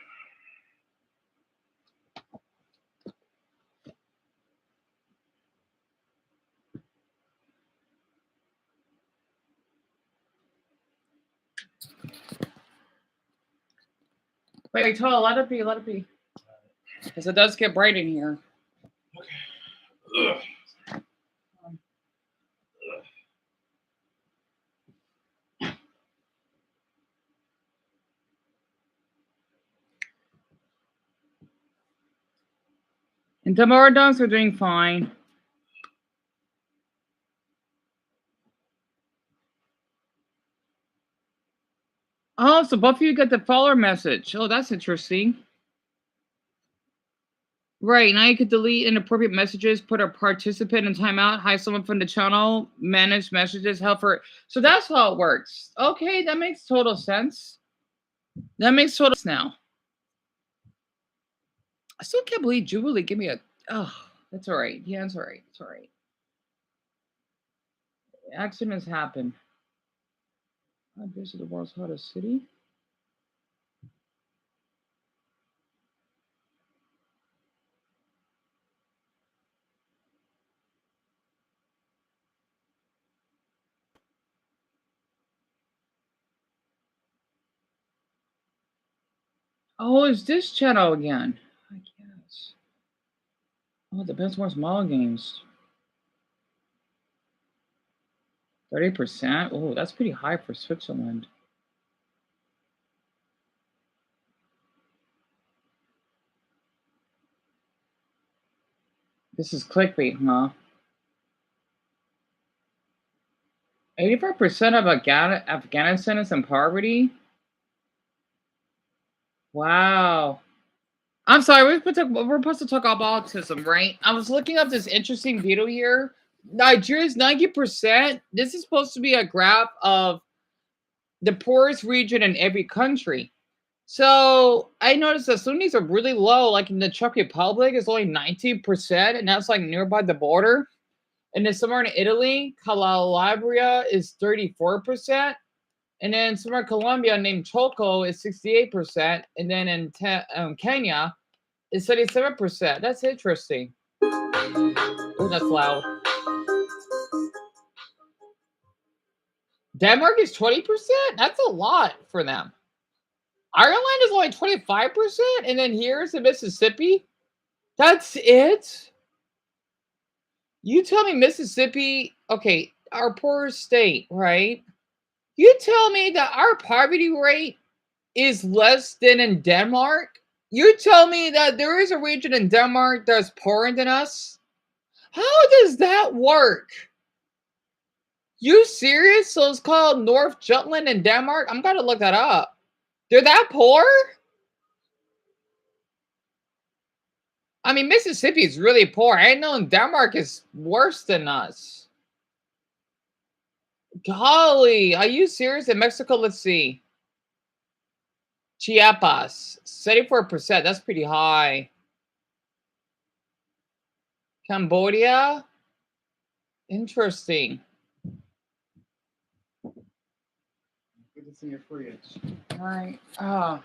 Wait, Tola, let it be, let it be. Because it does get bright in here. Okay. Ugh. And the more dogs are doing fine. Oh, so both of you got the follower message. Oh, that's interesting. Right, now you could delete inappropriate messages, put a participant in timeout, hide someone from the channel, manage messages, help for... So that's how it works. Okay, that makes total sense. That makes total sense now. I still can't believe Jubilee give me a... Oh, that's all right. Yeah, it's all right. It's all right. Accidents happen. This is the world's hottest city. Oh, it's this channel again. I guess. Oh, the best more small games. 30%? Oh, that's pretty high for Switzerland. This is clickbait, huh? 85% of Afghanistan is in poverty? Wow. I'm sorry, we're supposed to talk about autism, right? I was looking up this interesting video here. Nigeria's 90%. This is supposed to be a graph of the poorest region in every country. So I noticed that Sunnis are really low, like in the Czech Republic, it's only 19%, and that's like nearby the border. And then somewhere in Italy, Calabria is 34%. And then somewhere in Colombia named Choco is 68%. And then in Kenya is 37%. That's interesting. Oh, that's loud. Denmark is 20%? That's a lot for them. Ireland is only 25%? And then here's in Mississippi? That's it? You tell me Mississippi, okay, our poorest state, right? You tell me that our poverty rate is less than in Denmark? You tell me that there is a region in Denmark that's poorer than us? How does that work? You serious? So it's called North Jutland in Denmark? I'm gonna look that up. They're that poor? I mean, Mississippi is really poor. I know Denmark is worse than us. Golly, are you serious? In Mexico, let's see. Chiapas, 74%. That's pretty high. Cambodia? Interesting. Good to see your fridge. All right. Oh.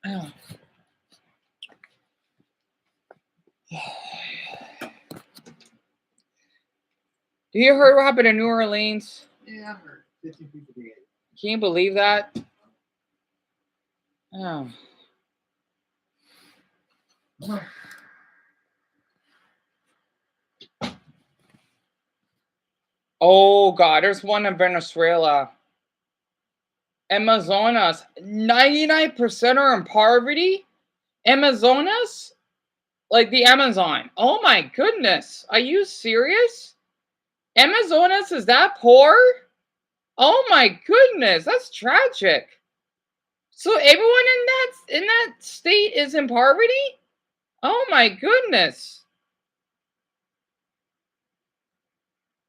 Oh. Do you heard what happened in New Orleans? Yeah, I heard. 15 people dead. Can you believe that? Oh. Oh God, there's one in Venezuela. Amazonas, 99% are in poverty. Amazonas? Like the Amazon. Oh my goodness. Are you serious? Amazonas is that poor? Oh my goodness, that's tragic. So everyone in that state is in poverty? Oh my goodness.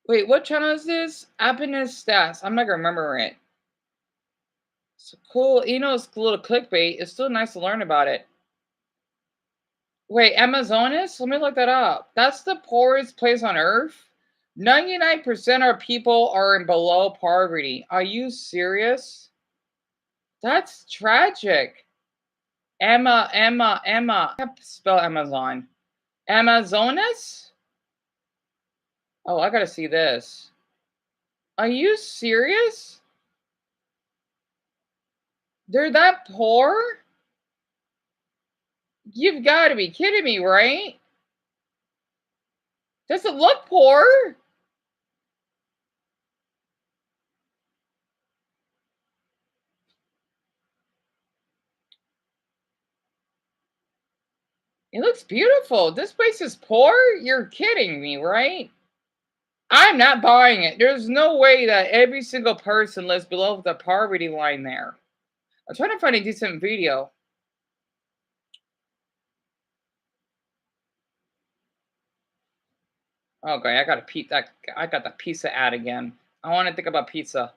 Wait, what channel is this? Happiness Stats. I'm not gonna remember it. It's cool. You know, it's a little clickbait. It's still nice to learn about it. Wait, Amazonas? Let me look that up. That's the poorest place on earth? 99% of people are in below poverty. Are you serious? That's tragic. Emma. I have to spell Amazon. Amazonas? Oh, I gotta see this. Are you serious? They're that poor? You've got to be kidding me, right? Does it look poor? It looks beautiful. This place is poor? You're kidding me, right? I'm not buying it. There's no way that every single person lives below the poverty line there. I'm trying to find a decent video. Okay, I got the pizza ad again. I want to think about pizza.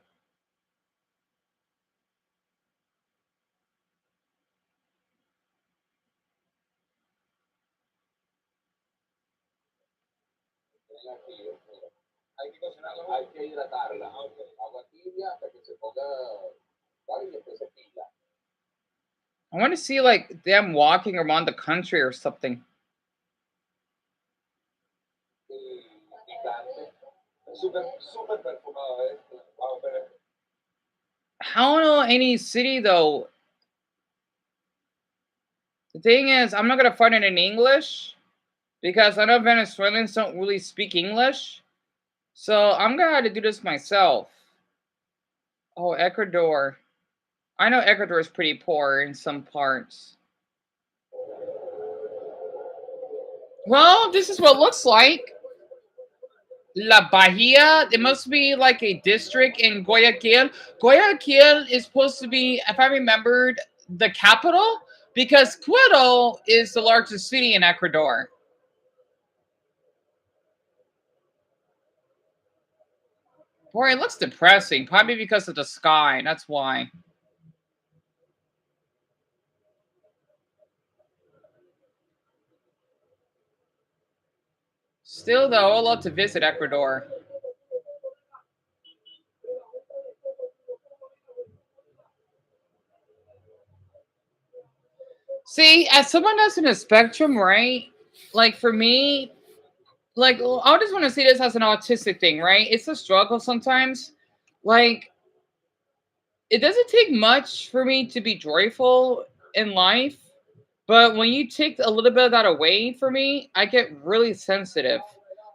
I want to see like them walking around the country or something. I don't know any city though. The thing is, I'm not gonna find it in English because I know Venezuelans don't really speak English. So I'm gonna have to do this myself. Oh, Ecuador. I know Ecuador is pretty poor in some parts. Well, this is what it looks like. La Bahia. It must be like a district in Guayaquil. Guayaquil is supposed to be, if I remembered, the capital because Quito is the largest city in Ecuador. Boy, it looks depressing. Probably because of the sky. That's why. Still, though, I'd love to visit Ecuador. See, as someone that's in a spectrum, right? Like for me, like I just want to see this as an autistic thing, right? It's a struggle sometimes. Like it doesn't take much for me to be joyful in life, but when you take a little bit of that away for me, I get really sensitive.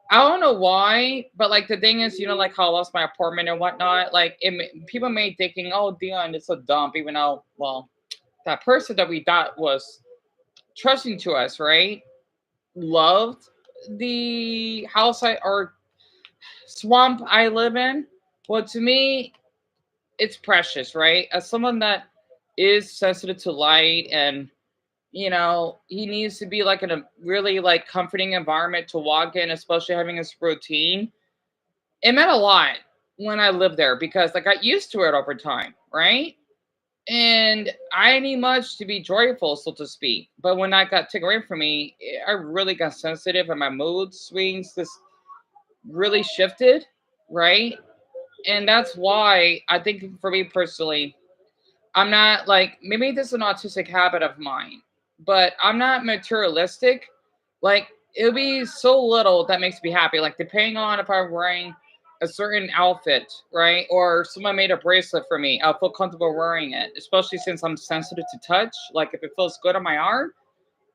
I don't know why, but like the thing is, like how I lost my apartment and whatnot. Like people may thinking, "Oh, Dion, it's a dump," even though, well, that person that we thought was trusting to us, right? Loved the house or swamp I live in. Well, to me, it's precious, right? As someone that is sensitive to light and he needs to be like in a really like comforting environment to walk in, especially having his routine. It meant a lot when I lived there because I got used to it over time, right? And I need much to be joyful, so to speak. But when that got taken away from me, I really got sensitive and my mood swings just really shifted, right? And that's why I think for me personally, I'm not like, maybe this is an autistic habit of mine, but I'm not materialistic. Like, it'll be so little that makes me happy. Like, depending on if I'm wearing a certain outfit, right? Or someone made a bracelet for me, I'll feel comfortable wearing it, especially since I'm sensitive to touch. Like, if it feels good on my arm,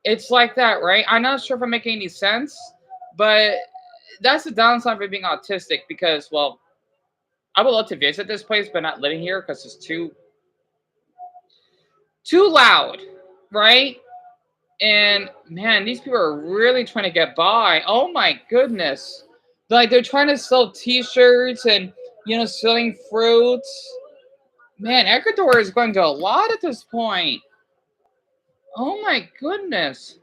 it's like that, right? I'm not sure if I'm making any sense, but that's the downside of being autistic because, well, I would love to visit this place, but not living here because it's too loud, right? And man, these people are really trying to get by. Oh my goodness. Like they're trying to sell t-shirts and selling fruits. Man, Ecuador is going to a lot at this point. Oh my goodness.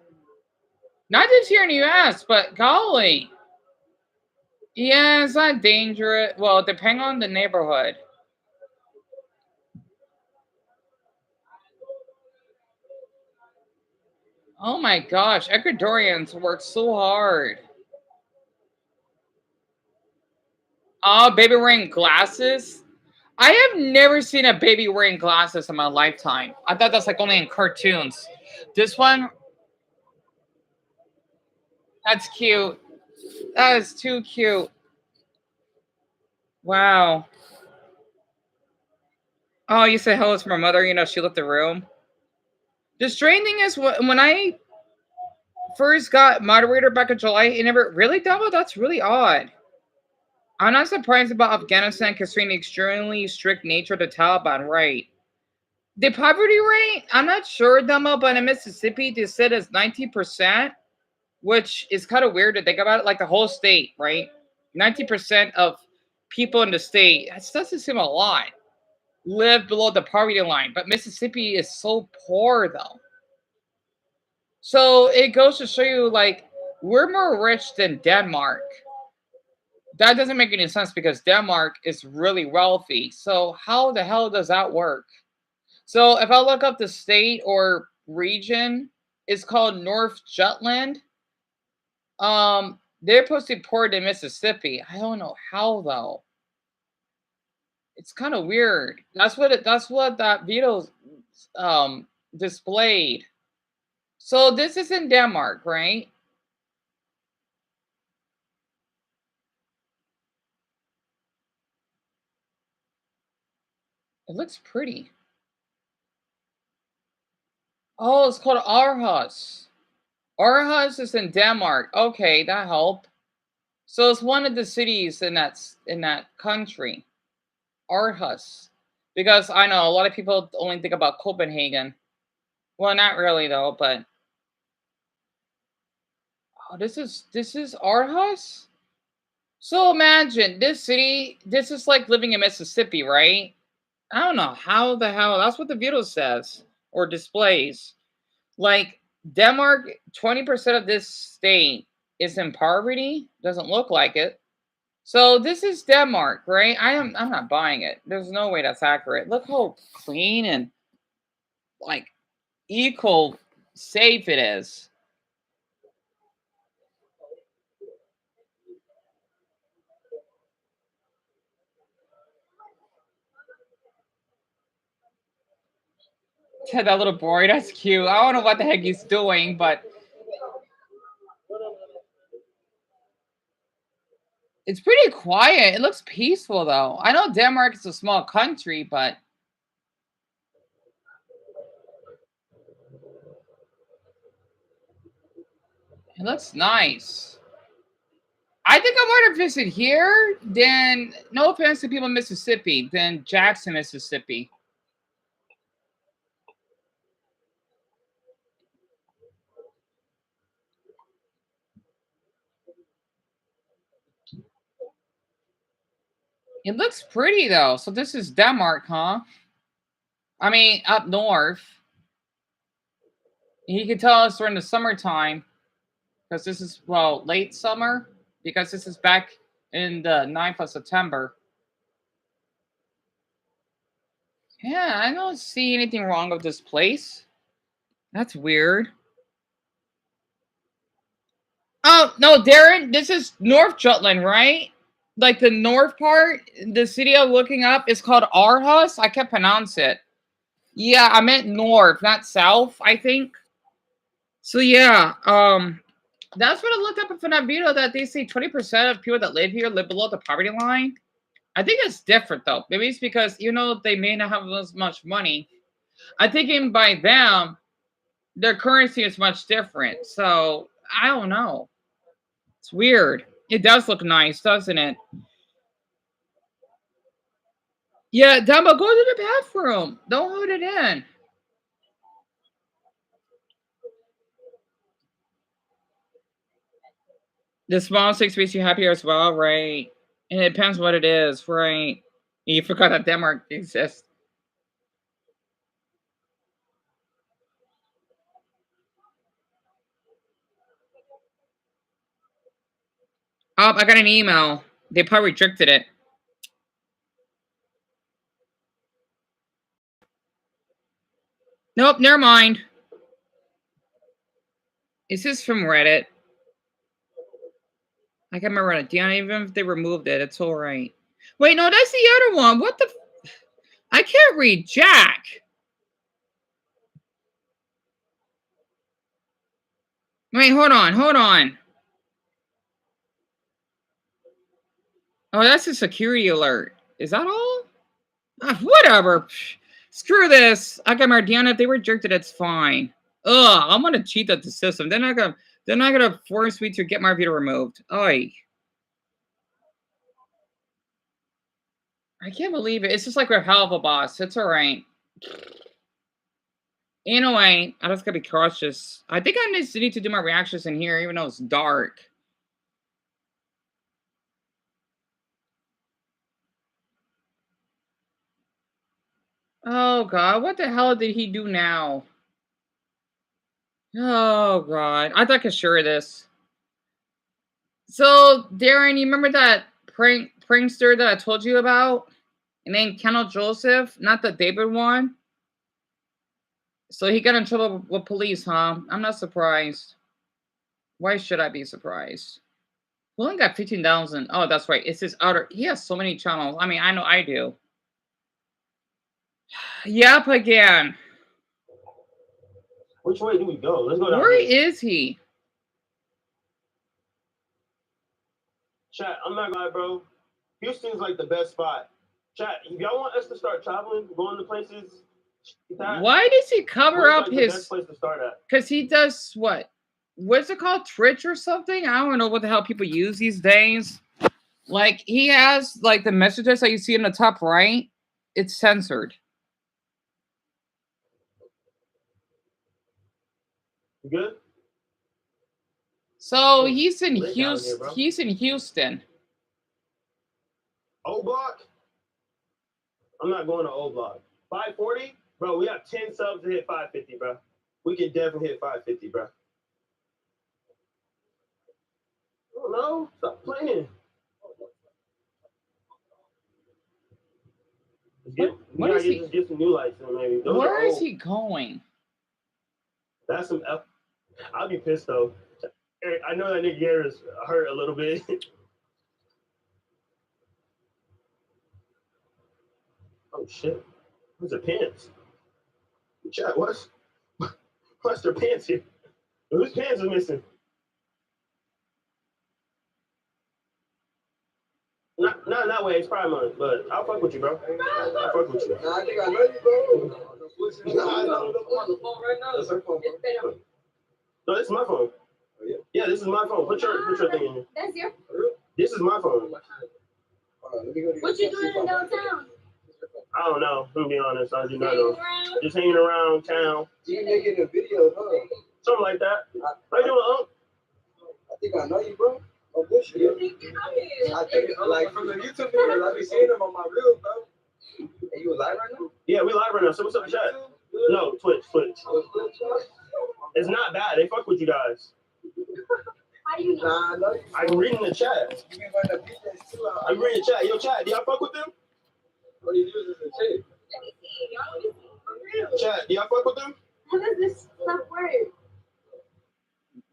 Not just here in the US, but golly. Yeah, it's not dangerous. Well, depending on the neighborhood. Oh my gosh, Ecuadorians work so hard. Oh, baby wearing glasses? I have never seen a baby wearing glasses in my lifetime. I thought that's like only in cartoons. This one, that's cute. That is too cute. Wow. Oh, you said hello to my mother. You know, she left the room. The strange thing is, when I first got moderator back in July, it never really doubled. That's really odd. I'm not surprised about Afghanistan considering the extremely strict nature of the Taliban, right? The poverty rate, I'm not sure, Dumbo, but in Mississippi, they said it's 19%, which is kind of weird to think about it. Like the whole state, right? 90% of people in the state, that doesn't seem a lot, live below the poverty line. But Mississippi is so poor, though. So it goes to show you, like, we're more rich than Denmark. That doesn't make any sense because Denmark is really wealthy. So how the hell does that work? So if I look up the state or region, it's called North Jutland. They're supposed to be poured in Mississippi. I don't know how though. It's kind of weird. That's what that video displayed. So this is in Denmark, right? It looks pretty. Oh, it's called Aarhus. Aarhus is in Denmark. Okay, that helped. So it's one of the cities in that country. Aarhus. Because I know a lot of people only think about Copenhagen. Well, not really though, but oh, this is Aarhus? So imagine this city, this is like living in Mississippi, right? I don't know how the hell, that's what the video says or displays. Like Denmark, 20% of this state is in poverty. Doesn't look like it. So this is Denmark, right? I'm not buying it. There's no way that's accurate. Look how clean and like eco safe it is. That little boy, that's cute. I don't know what the heck he's doing, but it's pretty quiet. It looks peaceful though. I know Denmark is a small country, but it looks nice. I think I want to visit here than, no offense to people in Mississippi, than Jackson, Mississippi. It looks pretty though. So this is Denmark, huh? I mean, up north. You can tell us we're in the summertime because this is, well, late summer because this is back in the 9th of September. Yeah, I don't see anything wrong with this place. That's weird. Oh, no, Darren, this is North Jutland, right? Like the north part, the city I'm looking up is called Aarhus. I can't pronounce it. Yeah, I meant north, not south, I think. So yeah, that's what I looked up in that video that they say 20% of people that live here live below the poverty line. I think it's different though. Maybe it's because they may not have as much money. I think by them, their currency is much different. So I don't know. It's weird. It does look nice, doesn't it? Yeah, Dumbo, go to the bathroom. Don't hold it in. The small six makes you happier as well, right? And it depends what it is, right? You forgot that Denmark exists. Oh, I got an email. They probably rejected it. Nope, never mind. Is this from Reddit? I can't remember it. Yeah, even if they removed it, it's all right. Wait, no, that's the other one. What the? I can't read Jack. Wait, hold on. Oh, that's a security alert. Is that all? Whatever. Screw this. I got Mardiana. If they rejected, it's fine. Ugh, I'm gonna cheat at the system. They're not gonna force me to get my video removed. Oy. I can't believe it. It's just like we're hell of a boss. It's alright. Anyway, I just gotta be cautious. I think I need to do my reactions in here, even though it's dark. Oh god, what the hell did he do now? Oh god, I thought I could share this. So, Darren, you remember that prankster that I told you about? Named Kendall Joseph? Not the David one? So he got in trouble with police, huh? I'm not surprised. Why should I be surprised? He only got 15,000. Oh, that's right. It's his other. He has so many channels. I mean, I know I do. Yep, again. Which way do we go? Let's go down Where here. is he? Chat, I'm not gonna lie, bro. Houston's like the best spot. Chat, if y'all want us to start traveling, going to places. Why does he cover up like his? The best place to start at? Because he does what? What's it called? Twitch or something? I don't know what the hell people use these days. Like he has like the messages that you see in the top right. It's censored. You good? So he's in Houston. He's in Houston. O Block? I'm not going to O Block. 540? Bro, we have 10 subs to hit 550, bro. We can definitely hit 550, bro. Oh no, stop playing. What is he? Just get some new lights in, maybe. Where is he going? That's some F. I'll be pissed though. I know that nigga Garrett's hurt a little bit. Oh shit. Where's the pants? Chat, what's their pants here? Whose pants are missing? Not that way, it's probably mine, but I'll fuck with you, bro. I'll fuck with you. Nah, I think I know you, bro. Nah, I know. I'm on the phone right now. That's her phone, bro. No, this is my phone. Yeah, this is my phone. Put your thing in here. That's your. This is my phone. What you doing in downtown? I don't know. I'm gonna be honest. I do not know. Just hanging around town. You making a video, huh? Something like that. How you doing, Unc? I think I know you, bro. Oh, bullshit. I think, like, from the YouTube videos, I be seeing them on my reels, bro. And you live right now? Yeah, we live right now. So what's up, chat? No, Twitch. It's not bad. They fuck with you guys. How you know? I'm reading the chat. I'm reading the chat. Yo, chat, do y'all fuck with them? What do you do with the chat? Chat, do y'all fuck with them? How does this stuff work?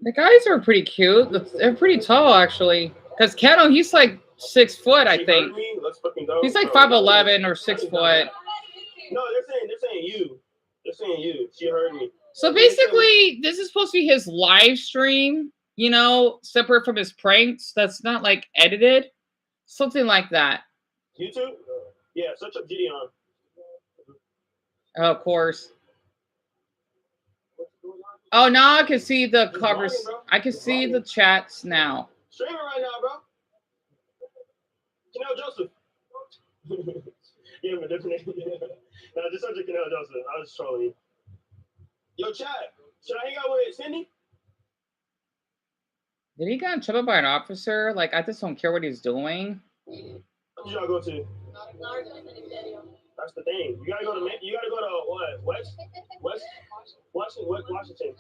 The guys are pretty cute. They're pretty tall, actually. Because Keno, he's like 6 foot, I think. He's like 5'11" or 6 foot. No, they're saying you. They're saying you. She heard me. So basically, this is supposed to be his live stream, you know, separate from his pranks. That's not like edited. Something like that. YouTube? Yeah, search up Gideon. Oh, of course. Oh, now I can see the covers. I can see the chats now. Streaming right now, bro. Canal Joseph. Yeah, but different name. No, just search up Canal Joseph. I was trolling you. Yo, chat. Should I hang out with Cindy? Did he get in trouble by an officer? Like, I just don't care what he's doing. What y'all go to? That's the thing. You gotta go to what? Washington.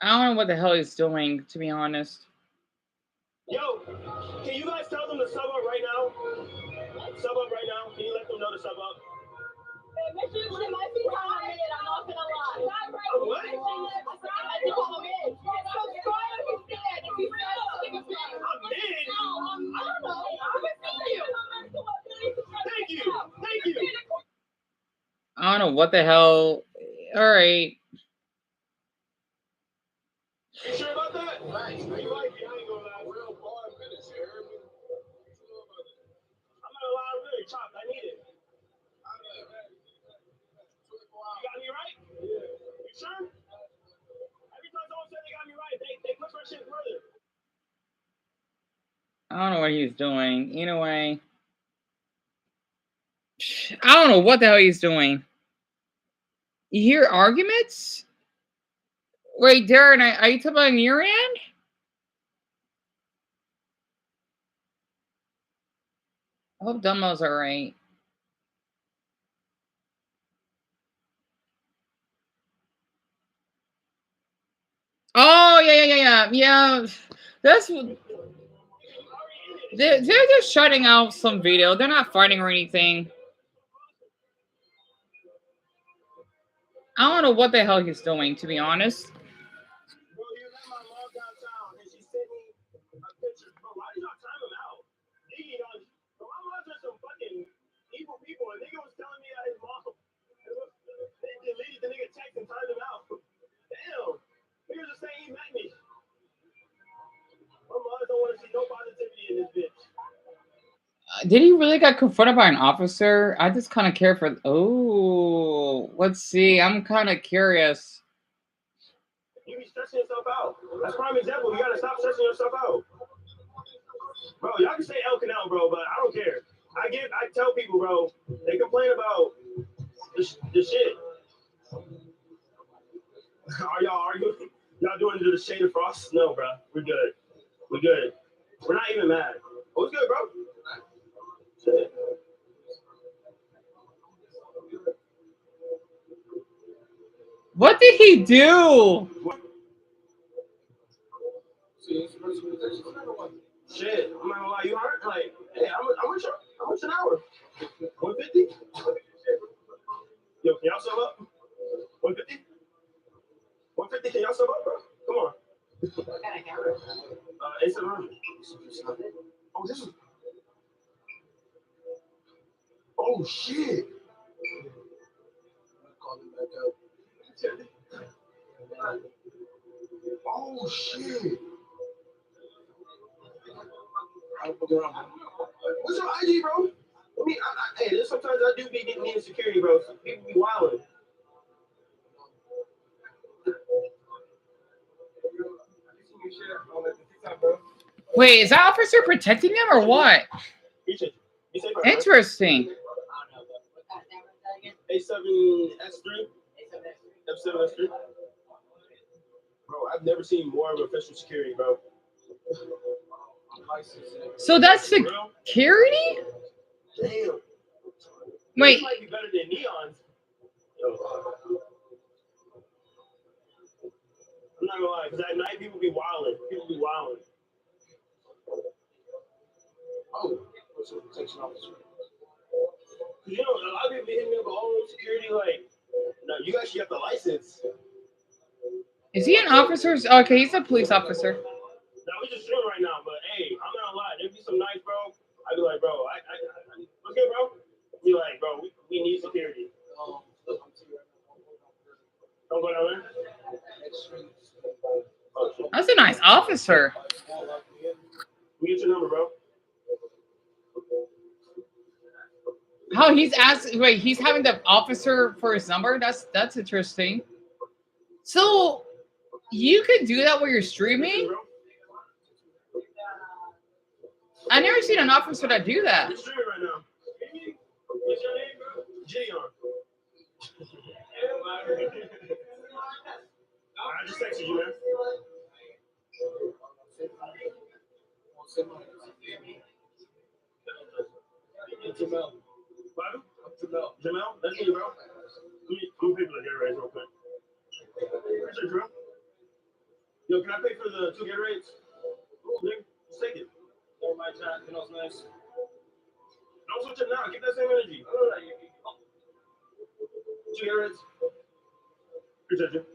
I don't know what the hell he's doing, to be honest. Yo, can you guys tell them to sub up right now? Sub up right now. Can you let them know to sub up? Make sure you see my feet on my head. I'm not gonna lie. What? I said I do on my head. Subscribe if you said. If you said something, I'm dead. I don't know. I'm gonna see you. Thank you. Thank you. I don't know what the hell. All right. You sure about that? Nice. You like it? I ain't gonna lie. Real 5 minutes here. I'm not gonna lie. I'm really chopped. I need it. You got me right? Yeah. You sure? Every time someone said they got me right, they push my shit further. I don't know what he's doing. Anyway. I don't know what the hell he's doing. You hear arguments? Wait, Darren, are you talking about on your end? I hope Dumbo's alright. Oh, yeah. That's they're just shutting out some video. They're not fighting or anything. I don't know what the hell he's doing, to be honest. Bro, you met my mom downtown and she sent me a picture. Bro, why did y'all time him out? Bro, my mom's are some fucking evil people. And nigga was telling me that his mom, they deleted the nigga text and timed him out. Damn. Niggas just saying he met me. My mom don't want to see no positivity in this bitch. Did he really get confronted by an officer? I just kind of care for. Oh, let's see. I'm kind of curious. You be stressing yourself out. That's prime example. You gotta stop stressing yourself out. Bro, y'all can say El Canal, bro, but I don't care. I tell people, bro, they complain about the shit. Are y'all arguing? Y'all doing the shade of frost? No, bro. We're good. We're good. We're not even mad. Oh, it's good, bro. Shit. What did he do? Shit, I'm not gonna lie, you hurt? Like, hey, how much an hour? 150? Yo, can y'all sub up? 150? 150, can y'all sub up, bro? Come on. A700. Oh, this is. Oh, shit. Oh, shit. What's your IG, bro? I mean, hey, sometimes I do be getting insecurity, bro. People be wilding. Wait, is that officer protecting him or what? Interesting. A7S3? F7S3? Bro, I've never seen more of official security, bro. So that's security? Damn. Wait. This might be better than Neon's. I'm not gonna lie, because at night people be wilding. Oh, what's a protection officer? You know, a lot of people be hitting me up with home security, like, no, you actually have the license. Is he an officer? Okay, he's a police officer. No, we just chilling right now, but hey, I'm not gonna lie, there'd be some nights, bro. I'd be like, bro, what's good, bro? Be like, bro, we need security. Don't go down there. That's a nice officer. We get your number, bro. How he's asking? Wait, he's having the officer for his number. That's interesting. So you could do that while you're streaming. I never seen an officer that do that. We're streaming right now. What's your name, bro? Gion. I just texted you, man. Jamel. Jamel? That's me, bro. Let me people to Gatorades real quick. Appreciate you, bro. Yo, can I pay for the 2 Gatorades? Cool, nigga. Just take it. Never mind, chat. You know it's nice. Don't switch it now. Keep that same energy. Cigarettes. Appreciate you.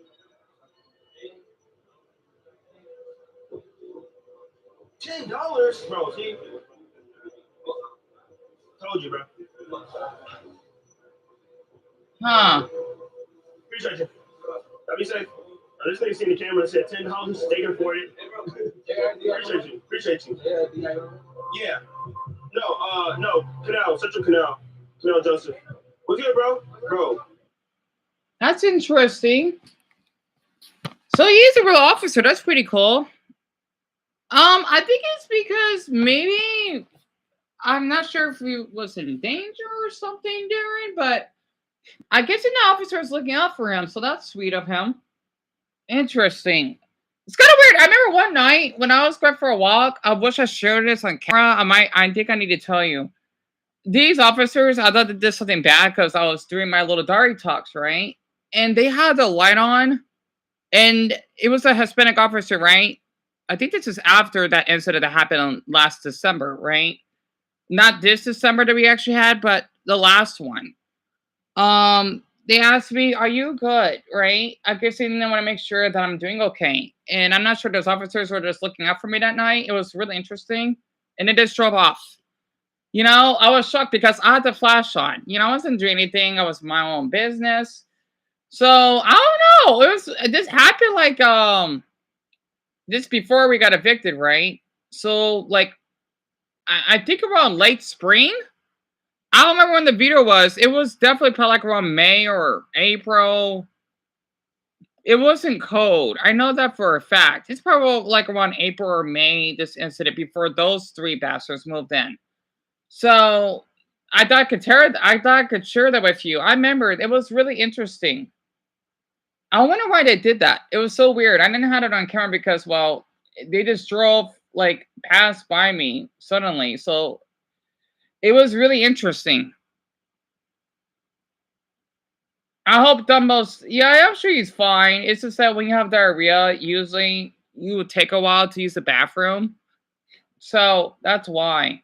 $10, bro. See, told you, bro. Huh. Appreciate you. Have be safe. This nigga seen the camera and said $10. They can afford it. Appreciate you. Appreciate you. Yeah. No. Canal. Central Canal. Canal Joseph. What's good, bro? Bro. That's interesting. So he's a real officer. That's pretty cool. I think it's because maybe I'm not sure if he was in danger or something during, but I guess the officer was looking out for him, so that's sweet of him. Interesting. It's kind of weird. I remember one night when I was going for a walk. I wish I shared this on camera. I think I need to tell you. These officers, I thought they did something bad because I was doing my little diary talks, right? And they had the light on, and it was a Hispanic officer, right? I think this is after that incident that happened on last December, right? Not this December that we actually had, but the last one. They asked me, "Are you good?" Right? I guess they didn't want to make sure that I'm doing okay. And I'm not sure those officers were just looking out for me that night. It was really interesting. And they just drove off. I was shocked because I had the flash on. I wasn't doing anything. I was my own business. So I don't know. This happened like this before we got evicted, right? So like I think around late spring. I don't remember when the video was. It was definitely probably like around May or April. It wasn't cold. I know that for a fact. It's probably like around April or May, this incident, before those three bastards moved in. So I thought I could share that with you. I remember it was really interesting. I wonder why they did that. It was so weird. I didn't have it on camera because, well, they just drove like past by me suddenly. So it was really interesting. I hope Dumbo's. Yeah, I'm sure he's fine. It's just that when you have diarrhea, usually you would take a while to use the bathroom. So that's why.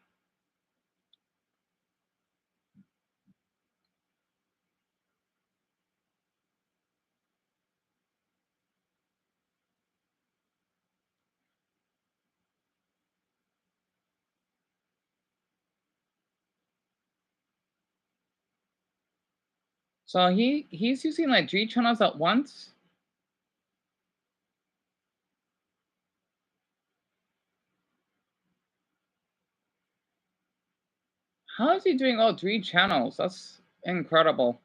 So he's using like 3 channels at once. How is he doing all 3 channels? That's incredible.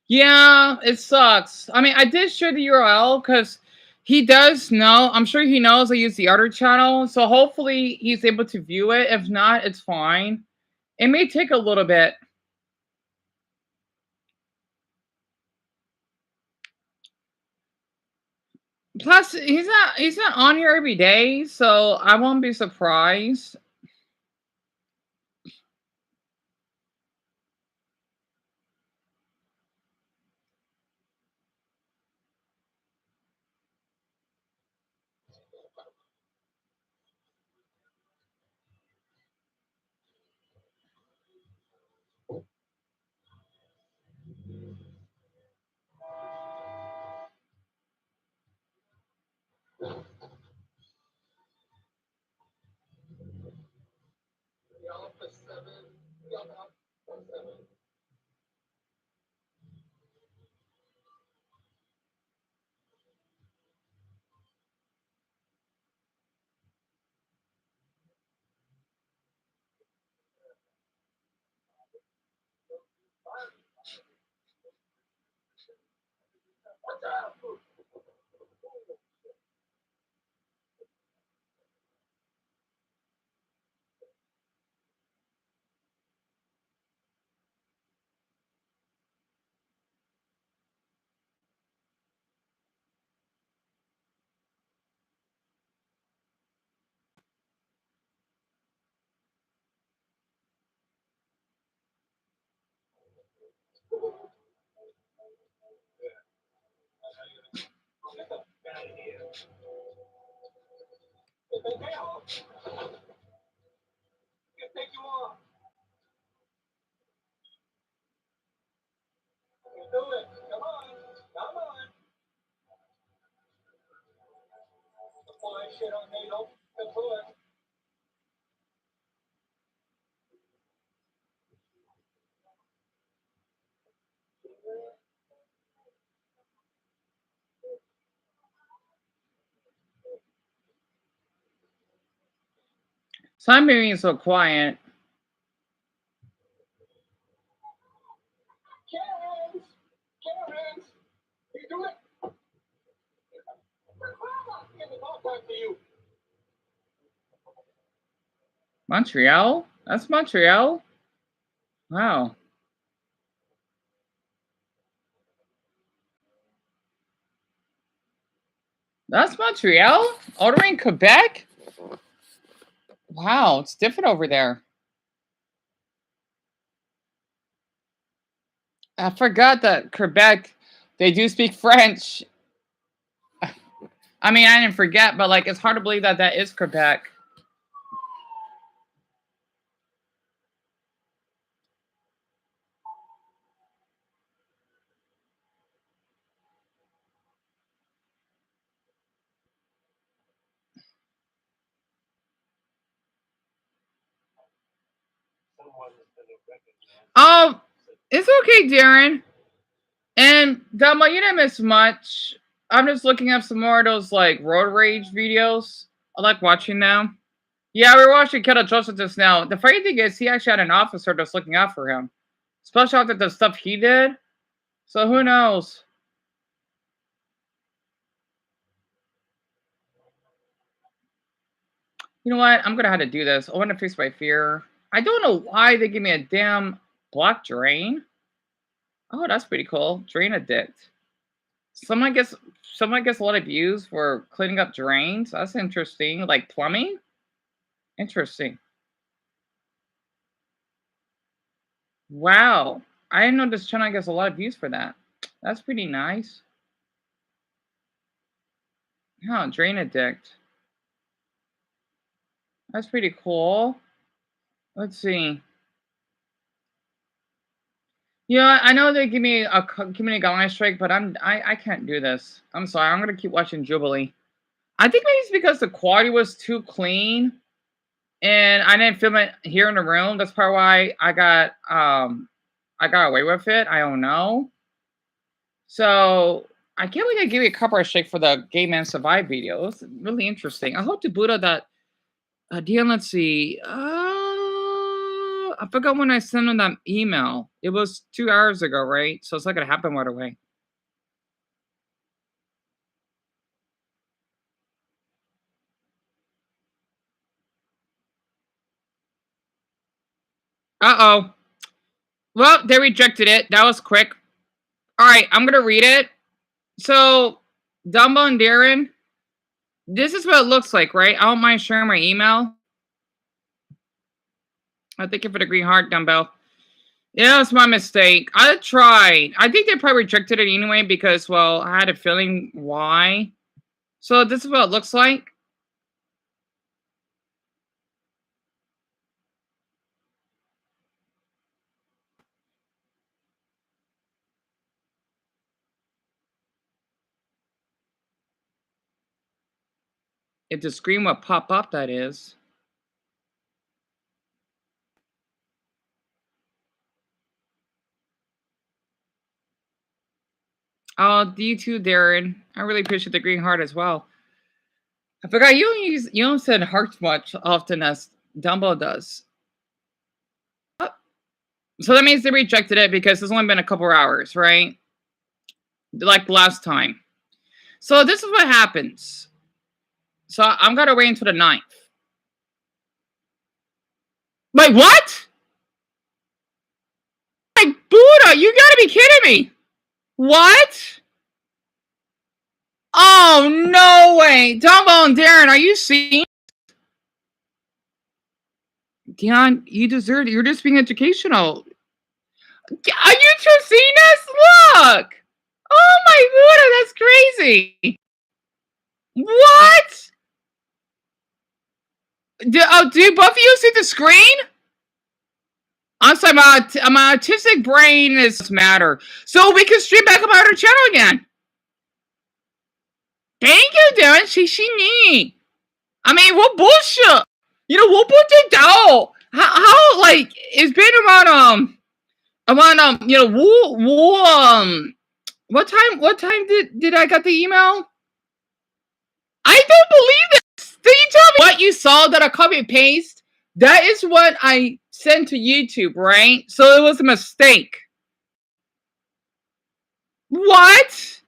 Yeah, it sucks. I mean, I did share the URL because he does know. I'm sure he knows I use the other channel. So hopefully he's able to view it. If not, it's fine. It may take a little bit. Plus, he's not on here every day, so I won't be surprised. So I'm being so quiet. Montreal? That's Montreal? Wow. That's Montreal? Ordering Quebec? Wow, it's different over there. I forgot that Quebec, they do speak French. I mean, I didn't forget, but like, it's hard to believe that that is Quebec. Oh, it's okay, Darren. And Delma, you didn't miss much. I'm just looking up some more of those like road rage videos. I like watching them. Yeah, we were watching Kettle Joseph just now. The funny thing is, he actually had an officer that's looking out for him, especially after the stuff he did. So who knows? You know what? I'm gonna have to do this. I want to fix my fear. I don't know why they give me a damn block drain. Oh, that's pretty cool. Drain addict. Someone gets a lot of views for cleaning up drains. That's interesting. Like plumbing. Interesting. Wow. I didn't know this channel gets a lot of views for that. That's pretty nice. Huh, drain addict. That's pretty cool. Let's see. Yeah, I know they give me a community guideline strike, but I can't do this. I'm sorry. I'm gonna keep watching Jubilee. I think maybe it's because the quality was too clean, and I didn't film it here in the room. That's part why I got away with it. I don't know. So I can't believe they give you a copyright strike for the Gay Man Survive video. It's really interesting. I hope to Buddha that. Dear, let's see. I forgot when I sent him that email. It was 2 hours ago, right? So it's not gonna happen right away. Uh-oh. Well, they rejected it. That was quick. All right, I'm gonna read it. So, Dumbo and Darren, this is what it looks like, right? I don't mind sharing my email. I thank you for the green heart, Dumbo. Yeah, it's my mistake. I tried. I think they probably rejected it anyway because, well, I had a feeling why. So this is what it looks like. If the screen would pop up, that is. Oh, you too, Darren. I really appreciate the green heart as well. I forgot you don't send hearts much often as Dumbo does. Oh. So that means they rejected it because it's only been a couple hours, right? like last time. So this is what happens. So I'm gonna wait until the 9th. Wait, what? Like Buddha, you gotta be kidding me. What? Oh, no way. Dumbo and Darren, are you seeing? Dion, you deserve it. You're just being educational. Are you two seeing us? Look. Oh, my Buddha, that's crazy. What? Do both of you see the screen? I'm sorry, my autistic brain is matter. So we can stream back about our channel again. Thank you, Darren. Shishini. I mean, what bullshit? You know, we'll put it down. How like it's been around you know, what time did I got the email? I don't believe this. Did you tell me what you saw that I copy and paste? That is what I sent to YouTube, right? So it was a mistake. What?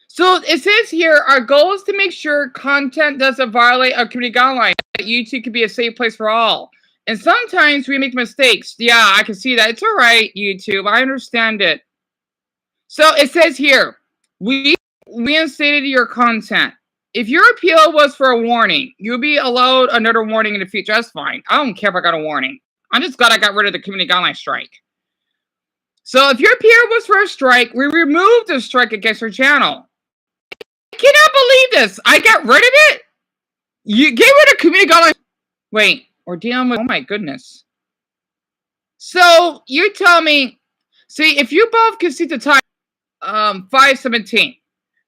So it says here, our goal is to make sure content doesn't violate our community guidelines. That YouTube can be a safe place for all. And sometimes we make mistakes. Yeah, I can see that. It's all right, YouTube. I understand it. So it says here, we reinstated your content. If your appeal was for a warning, you'll be allowed another warning in the future. That's fine. I don't care if I got a warning. I'm just glad I got rid of the community guideline strike. So if your appeal was for a strike, we removed the strike against your channel. I cannot believe this. I got rid of it? You get rid of community guidelines. Wait, or dealing with, oh my goodness. So you tell me, see, if you both can see the time, 5:17.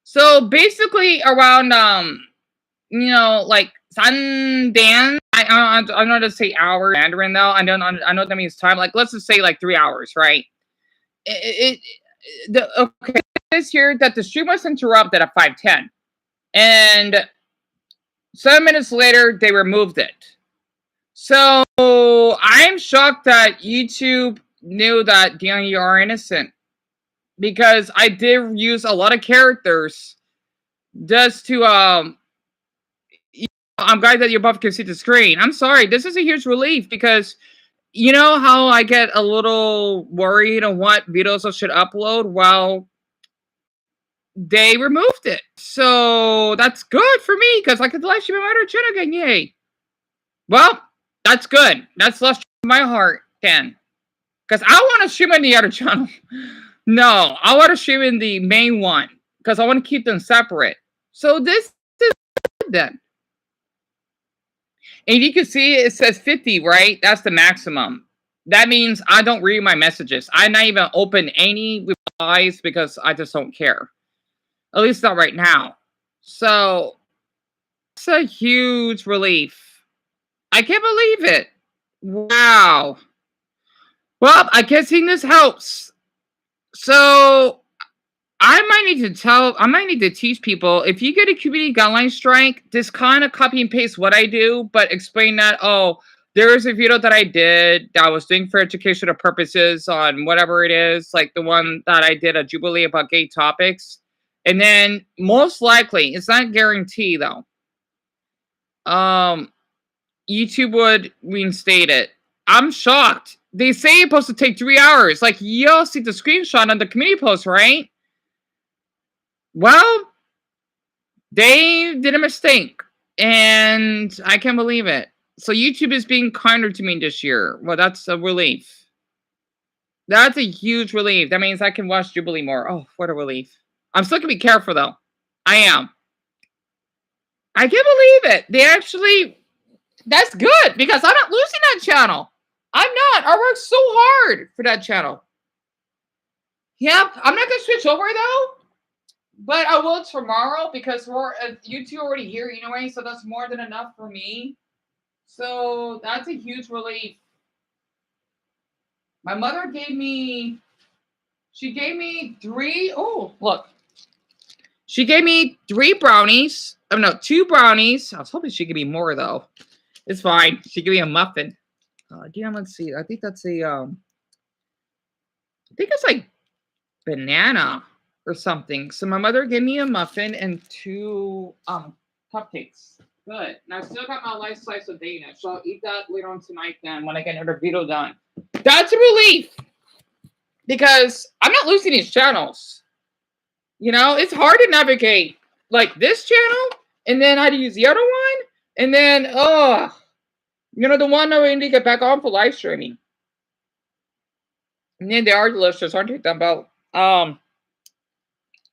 So basically around, you know, like Sandan. I don't know how to say hour Mandarin though. I know that means time. Like let's just say like 3 hours, right? Okay, it says here that the stream was interrupted at 5:10, and 7 minutes later they removed it. So I'm shocked that YouTube knew that Dion, you are innocent, because I did use a lot of characters just to I'm glad that you both can see the screen. I'm sorry, this is a huge relief, because you know how I get a little worried on what videos I should upload? Well, they removed it. So that's good for me, because I could live stream my other channel again. Yay. Well, that's good. That's less in my heart then. Because I want to stream on the other channel. No, I want to stream in the main one, because I want to keep them separate. So this is good then. And you can see it says 50, right? That's the maximum. That means I don't read my messages. I not even open any replies because I just don't care. At least not right now. So it's a huge relief. I can't believe it. Wow. Well, I guess this helps. So I might need to teach people, if you get a community guideline strike, just kind of copy and paste what I do, but explain that, oh, there is a video that I did that I was doing for educational purposes on whatever it is, like the one that I did a Jubilee about gay topics. And then most likely, it's not guaranteed though, YouTube would reinstate it. I'm shocked. They say it's supposed to take 3 hours. Like, you'll see the screenshot on the community post, right? Well, they did a mistake, and I can't believe it. So YouTube is being kinder to me this year. Well, that's a relief. That's a huge relief. That means I can watch Jubilee more. Oh, what a relief. I'm still going to be careful, though. I am. I can't believe it. They actually... That's good, because I'm not losing that channel. I'm not. I worked so hard for that channel. Yep. I'm not going to switch over, though. But I will tomorrow, because we're you two already here anyway, so that's more than enough for me. So that's a huge relief. My mother gave me 3. Oh, look. She gave me 3 brownies. Oh, no, 2 brownies. I was hoping she'd give me more, though. It's fine. She gave me a muffin. Damn, let's see. I think that's a, I think it's like banana. or something. So my mother gave me a muffin and 2 cupcakes. Good. And I still got my life slice of Danish. So I'll eat that later on tonight then when I get another video done. That's a relief. Because I'm not losing these channels. You know, it's hard to navigate like this channel, and then I had to use the other one, and then the one that we need to get back on for live streaming. And then they are delicious, aren't they, Dumbo?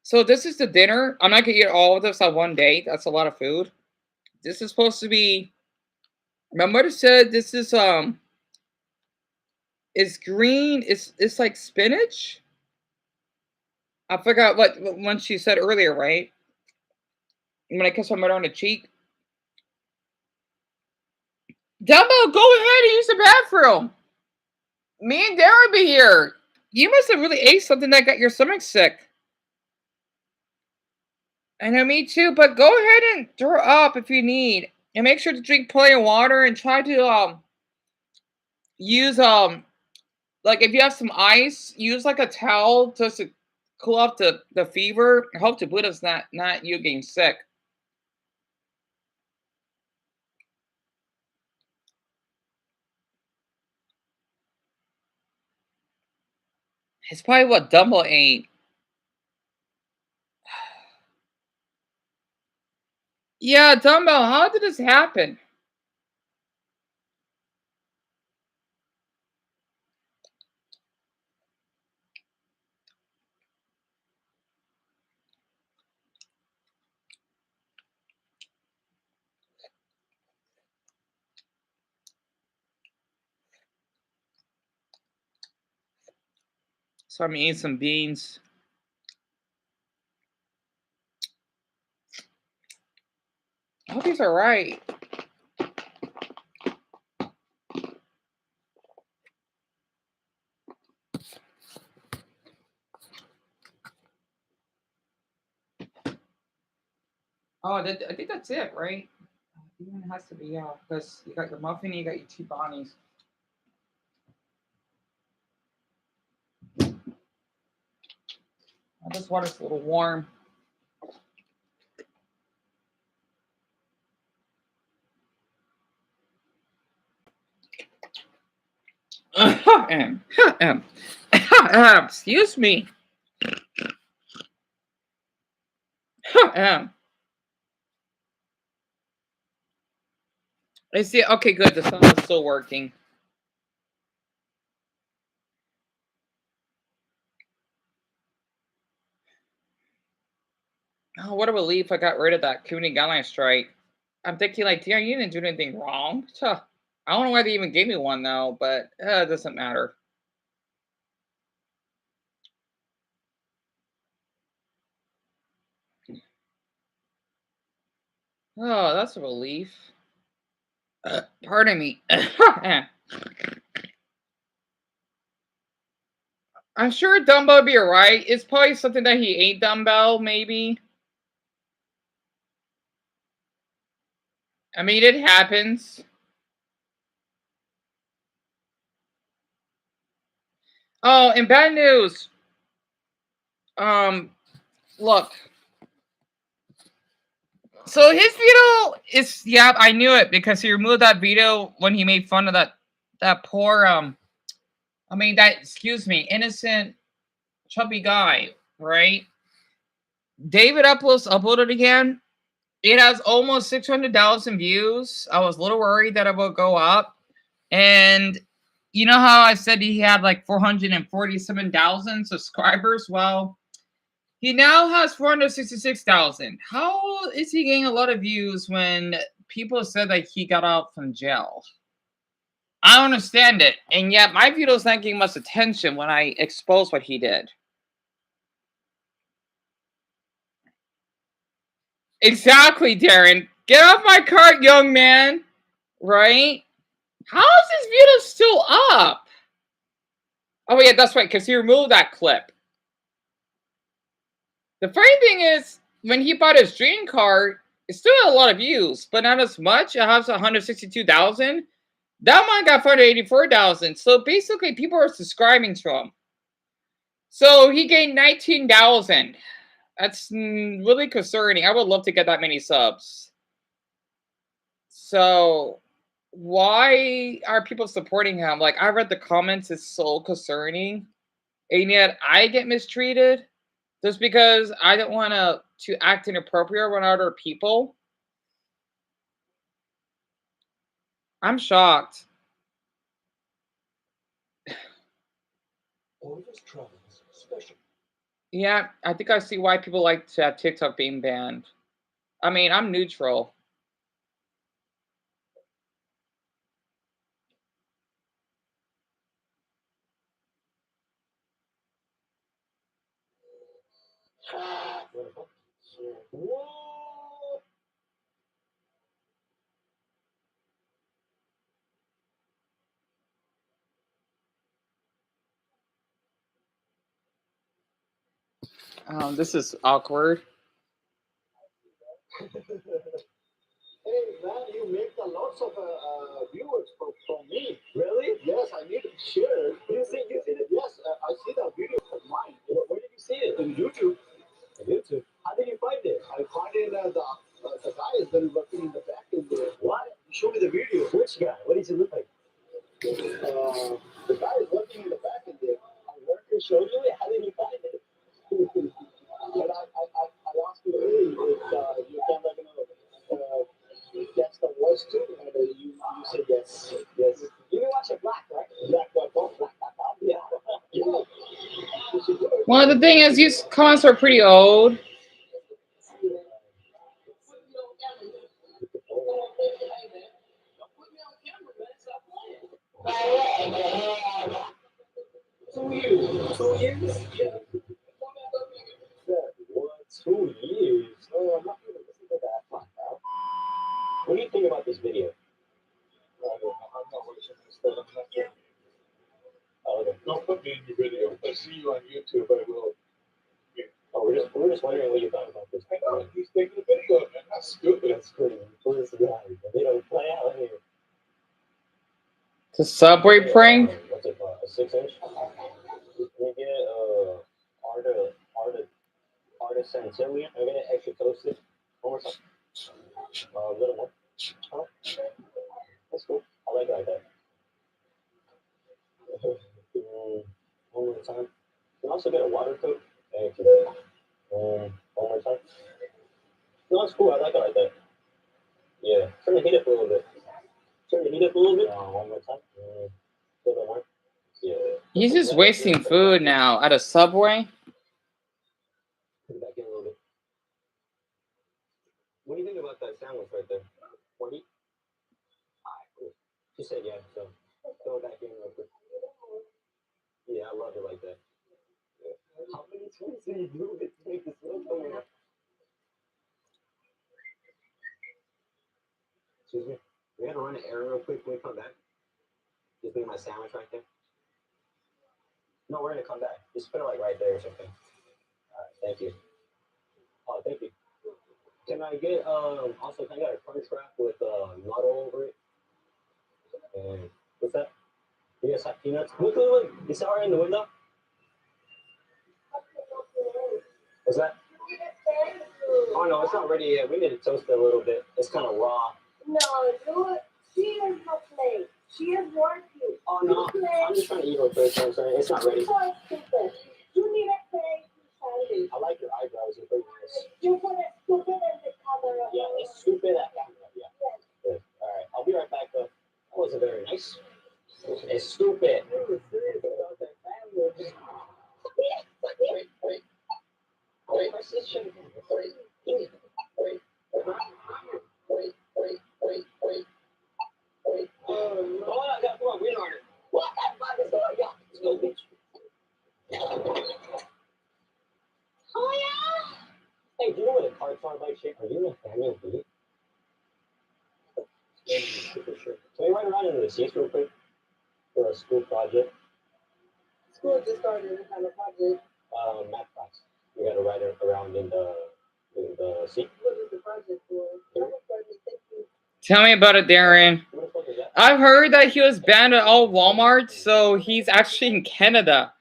So this is the dinner. I'm not gonna eat all of this on one day. That's a lot of food. This is supposed to be. My mother said this is it's green. It's like spinach. I forgot what one she said earlier, right? When I kissed my mother on the cheek. Dumbo, go ahead and use the bathroom. Me and Dara will be here. You must have really ate something that got your stomach sick. I know, me too, but go ahead and throw up if you need. And make sure to drink plenty of water and try to use like if you have some ice, use like a towel just to cool off the fever. I hope the Buddha's not you getting sick. It's probably what Dumbo ate. Yeah, Dumbo, how did this happen? So I'm eating some beans. I hope he's all right. Oh, I think that's it, right? It has to be, yeah, because you got your muffin, you got your 2 Bonnies. This water's a little warm. Excuse me. I see. Okay, good. The sun is still working. Oh, what a relief I got rid of that community guideline strike. I'm thinking, like, dear, you didn't do anything wrong. I don't know why they even gave me one, though, but it doesn't matter. Oh, that's a relief. Pardon me. I'm sure Dumbo would be alright. It's probably something that he ate, Dumbo, maybe. I mean, it happens. Oh, and bad news. Look. So his video is, yeah, I knew it because he removed that video when he made fun of that poor, innocent, chubby guy, right? David uploaded again. It has almost 600,000 views. I was a little worried that it would go up. And you know how I said he had like 447,000 subscribers? Well, he now has 466,000. How is he getting a lot of views when people said that he got out from jail? I don't understand it. And yet my video's not getting much attention when I expose what he did. Exactly, Darren. Get off my cart, young man. Right? How is this video still up? Oh, yeah, that's right, because he removed that clip. The funny thing is, when he bought his dream car, it still had a lot of views, but not as much. It has 162,000. That one got 484,000. So basically, people are subscribing to him. So he gained 19,000. That's really concerning. I would love to get that many subs. So why are people supporting him? Like, I read the comments, it's so concerning. And yet I get mistreated just because I don't want to act inappropriate around other people. I'm shocked. Yeah, I think I see why people like to have TikTok being banned. I mean, I'm neutral. This is awkward. Hey man, you make a lots of viewers from me. Really? Yes, I need to share. You see it? Yes, I see that video of mine. Where did you see it? In YouTube. YouTube. How did you find it? I find it the guy is been working in the back in there. What? Show me the video. Which guy? What does he look like? The guy is working in the back in there. I work to show you it. How did you find it? And I asked you, hey, if your camera gonna catch the voice too, and you said yes. Yes. You watch it black, right? Black. Yeah. Yeah. Well, the thing is, these comments are pretty old. Two years? Yeah. What? 2 years? No, I'm not going to listen to that. What do you think about this video? I'm not watching this. Don't put me in your video. If I see you on YouTube, I will. Oh, we're just wondering what you thought about this. I know, he's taking a video, man. That's stupid. That's crazy. Where's the guy? They don't play out here. The subway prank? What's it called? A 6-inch? Can you get artisan chili? I'm gonna extra toasted. One more time. A little more. Oh, that's cool. I like it like that. One more time. You can also get a water coat. Thank you. One more time. No, it's cool. I like it like that. Yeah. Turn the heat up a little bit. One more time. A little more. Yeah. He's just wasting food now at a Subway. Put it back in a little bit. What do you think about that sandwich right there? 20? Alright, cool. She said yeah, so throw it back in real quick. Yeah, I love it like that. Yeah. How many times do you do it to make this little coming up? Excuse me. We gotta run an error real quick when we come back. Just leave my sandwich right there. No, we're gonna come back. Just put it like right there or something. Alright, thank you. Oh, thank you. Can I get also can I get a crunch wrap with nut over it? And what's that? You guys have peanuts? Look. You saw her in the window? What's that? Oh no, it's not ready yet. We need to toast it a little bit. It's kind of raw. No, do it. She is not plate. She is working. Oh no, I'm just trying to eat real quick. I'm sorry, it's not ready. You need a plate. I like your eyebrows. You're pretty nice. You put it stupid in the camera. Yeah, it's stupid at camera. Yeah. Good. All right, I'll be right back though. That wasn't very nice. It's stupid. Oh yeah. Hey, do you know where the cards are by shape? Are you a fan of B? Super sure. Can we run around in the seats real quick for a school project? School just started to have a project. Math class. We gotta ride around in the seat. What is the project for? Tell me about it, Darren. What the fuck is that? I've heard that he was banned at all Walmarts, so he's actually in Canada.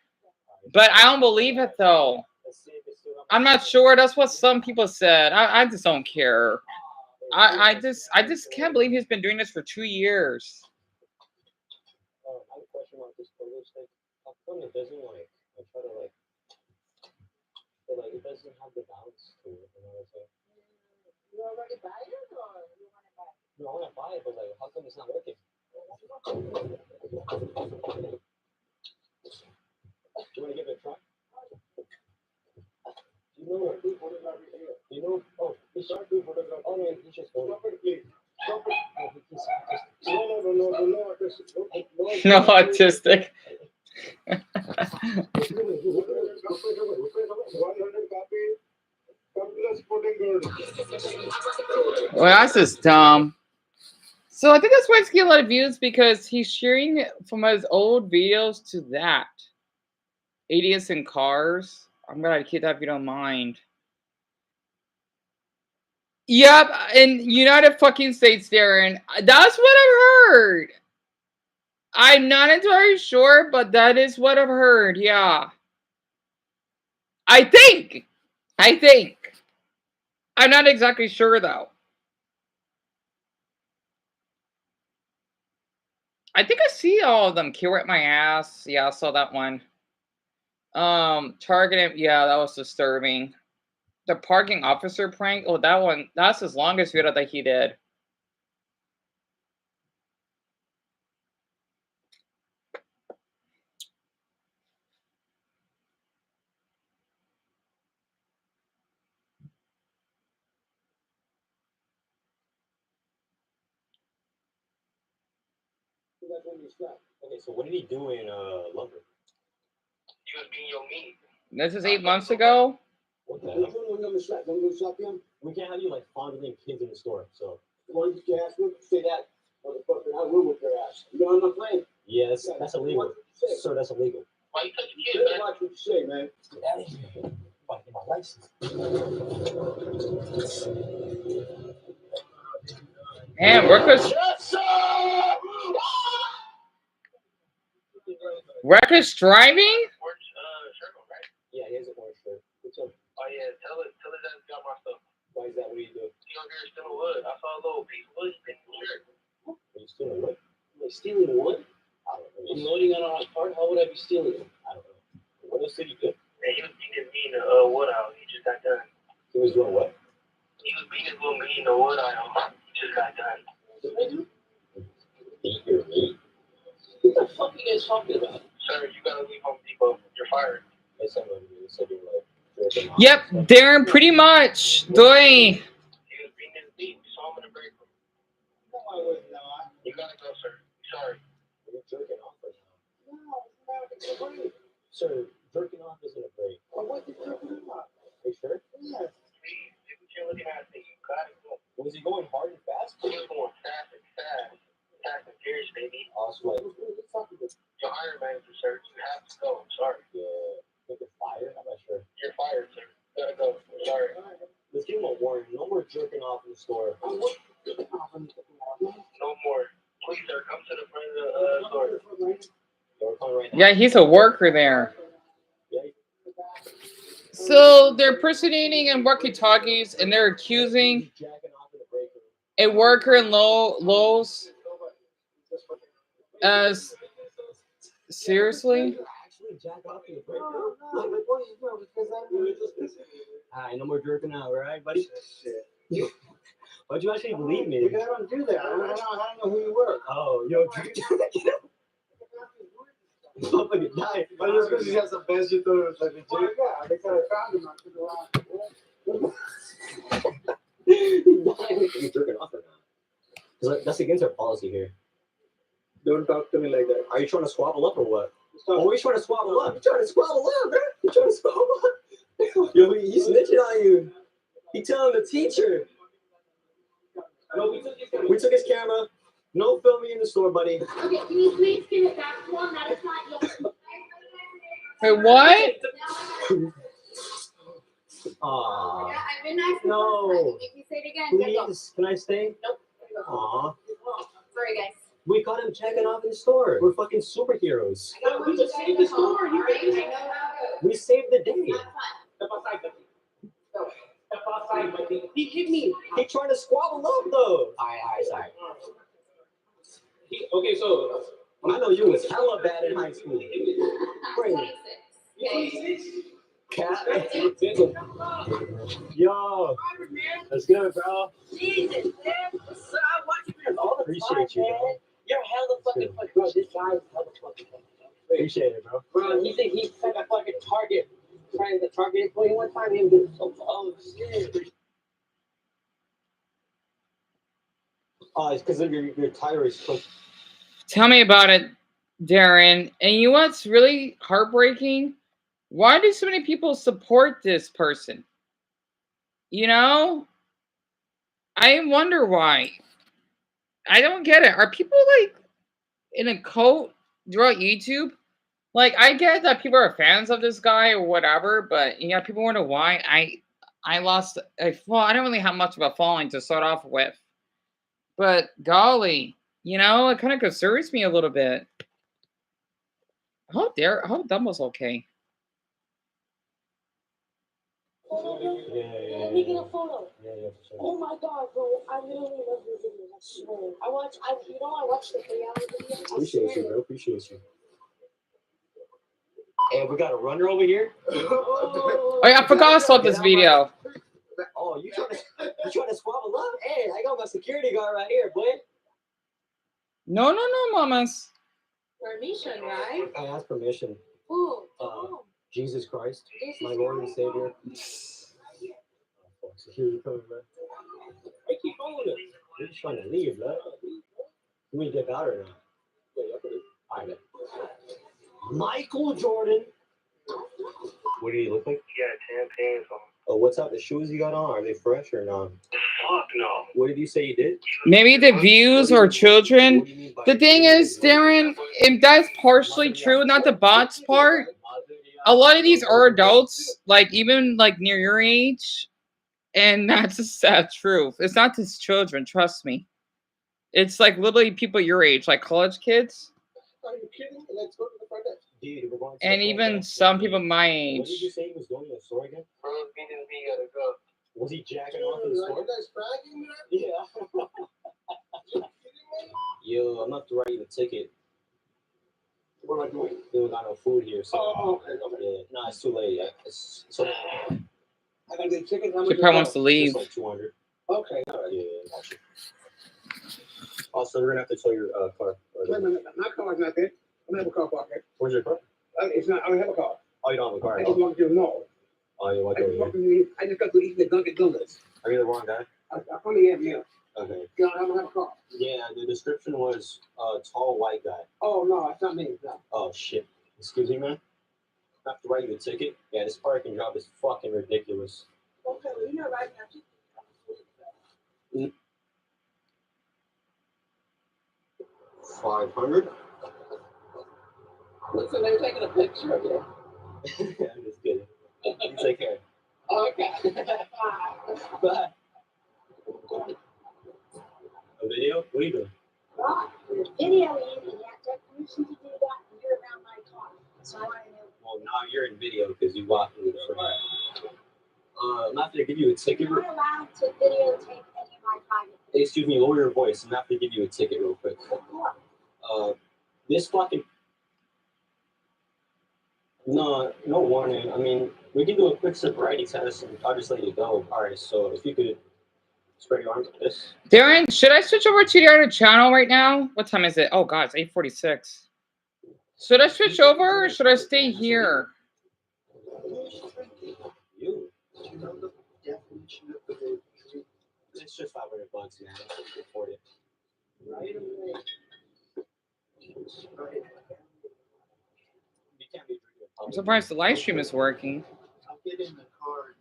But I don't believe it though. I'm not sure. That's what some people said. I just don't care. I just can't believe he's been doing this for 2 years. I have a question about this photo stick. How come it doesn't like? I try to like, but like it doesn't have the bounce to it. You know what I'm saying? You already buy it or you want to buy it? No, I want to buy it, but like, how come it's not working? Do you want to give it a try? You know, you know, oh, he's sorry, oh no, he's just going. No autistic. Well, that's just dumb. So I think that's why it's getting a lot of views because he's sharing from his old videos to that. Idiots in cars. I'm gonna keep that if you don't mind. Yep, in United fucking States, Darren. That's what I've heard. I'm not entirely sure, but that is what I've heard. Yeah. I think. I'm not exactly sure though. I think I see all of them. Kill at my ass. Yeah, I saw that one. Targeting. Yeah, that was disturbing. The parking officer prank. Oh, that one. That's his longest video that he did. Okay, so what did he do in Lumber? He was being your meat. This is 8 months ago. What the hell? We can't have you like fondling kids in the store. So why don't you ask me? Say that, motherfucker. I will whip your ass. You know I'm not playing. Yeah, that's illegal. Sir, that's illegal. Why you touching kids, man? Watch what you say, man. Get out of here. Fight my license. Man, reckless driving? Yeah, he has an orange shirt. What's up? Oh yeah, tell it that I got my stuff. Why is that? What do you do? He over here stealing wood. I saw a little piece of wood in the shirt. Are you stealing wood? Am I stealing wood? I don't know. I'm loading on a cart. How would I be stealing it? I don't know. What else did he do? And he was beating his meat in the wood aisle. He just got done. He was doing what? He was beating his little meat in the wood aisle. He just got done. Beat your meat? What the fuck are you guys talking about? Sir, you gotta leave Home Depot. You're fired. Yes, I'm going to say you're like. Yep, Darren, pretty much. Doing. He was beating his meat. We saw him in the break room. No, I was not. You gotta go, sir. Sorry. You're jerking off right now. No, it's not a break. Sir, jerking off isn't a break. Oh, what is jerking off? Are you sure? Yes. Please, if you can't look at me, you gotta go. Was he going hard and fast? He was going fast and fast. Fast and furious, baby. Awesome. You're hired manager, sir. You have to go. I'm sorry. Yeah. Think you're fired? I'm not sure. You're fired, sir. You gotta go. I'm sorry. Let's give him a warning. No more jerking off in the store. No more. Please, sir, come to the front of the store. Right now. Yeah, he's a worker there. So they're impersonating in walkie-talkies, and they're accusing a worker in Lowe's. Seriously? Alright, no more jerking out, right, buddy? Why'd you actually believe me? Because I don't do that. I don't know who you were. Oh, yo, jerk Motherfucker died. But just because he has a best, you thought it was like a joke. Well, yeah, they could have found him after the last. He died. You're jerking off right now. That's against our policy here. Don't talk to me like that. Are you trying to squabble up or what? Oh, he's trying to squabble up. You're trying to squabble up, man. You're trying to squabble up. Yo, he's snitching on you. He telling the teacher. No, we took his camera. No filming in the store, buddy. Okay, can you please give it back to him? That is not your. Wait, what? Aww. Yeah, I've been nice. No. If you say it again, Please, can I stay? Nope. Aw. Sorry, guys. We caught him checking off in the store. We're fucking superheroes. I got to leave the store. You ready? I know how to. We saved the day. He hit me. He trying to squabble up though. Alright, sorry. Okay, so I know you was hella bad in high school. Crazy. Cat. Yo, that's good, bro. Jesus, man. Appreciate you, bro. You're hella fucking funny, bro. This guy is hella fucking funny. Appreciate it, bro. Bro, you think he's like a fucking target? Trying to target employee one time, him do so. Oh shit. Oh, it's because of your tire is cooked. Tell me about it, Darren. And you know what's really heartbreaking? Why do so many people support this person? You know? I wonder why. I don't get it. Are people like in a cult throughout YouTube? Like, I get that people are fans of this guy or whatever, but yeah, people wonder why. I don't really have much of a following to start off with. But golly, it kind of concerns me a little bit. I hope Dumbo's okay. Let me get a photo. Yeah, sure. Oh my god, bro! I literally love your videos. I swear. I watch the 3-hour video. Appreciate you, bro. Appreciate you. Hey, we got a runner over here. Oh yeah, I forgot I saw this video. Oh, you trying to squabble up? Hey, I got my security guard right here, boy. No, mamas. Permission, right? I asked permission. Who? Jesus Christ, my Lord and Savior. Security coming, man. I keep following us. We're just trying to leave, man. Can we get out or not? All right. Michael Jordan. What do you look like? Yeah, 10 pants on. Oh, what's up? The shoes you got on, are they fresh or not? Fuck no. What did you say you did? Maybe the views or children. The thing is, Darren, if that's partially true, not the bots part, a lot of these are adults, like even like near your age, and that's the sad truth. It's not just children, trust me. It's like literally people your age, like college kids. Are you kidding? Let's go to the front desk. Dude, we're going to And even some people my age. What did you say he was going to the store again? Bro, we gotta go. Was he jacking off in the store? Are you guys fragging, man? Yeah. Yo, I'm not to write you a ticket. What am I doing? We don't got no food here, so. Okay. Yeah, no, it's too late. So I gotta get tickets. She probably wants to leave. It's like 200. Okay, all right. Yeah, gotcha. Also, we're gonna have to tow your car. Wait a minute, my car's not there. I don't have a car parked there. Where's your car? It's not. I don't have a car. Oh, you don't have a car. I just walked through the mall. Oh, you walked I over just walked here. through. I just got to eat the Dunkin' Donuts. Are you the wrong guy? I probably am. Yeah. Okay. Yeah, I don't have a car. Yeah, the description was tall white guy. Oh no, that's not me. No. Oh shit. Excuse me, man. I have to write you a ticket. Yeah, this parking job is fucking ridiculous. Okay, well, you know right now. 500. Listen, they're taking a picture of you. I'm just kidding. You take care. Okay. Bye. A video? What are you doing? Right. You're videoing and you have to have permission to do that and you're around my car. So I want to know. Well, now you're in video because you walked in the front. I'm not going to give you a ticket. You're not allowed to videotape any of my private. Excuse me, lower your voice. I'm not going to give you a ticket real quick. This fucking... No warning. I mean, we can do a quick sobriety test and I'll just let you go. All right, so if you could spread your arms like this. Darren, should I switch over to the other channel right now? What time is it? Oh god, it's 8:46. Should I switch over or should I stay here? You? It's just $500, man. I can afford it. I'm surprised the live stream is working. I'll get in the car.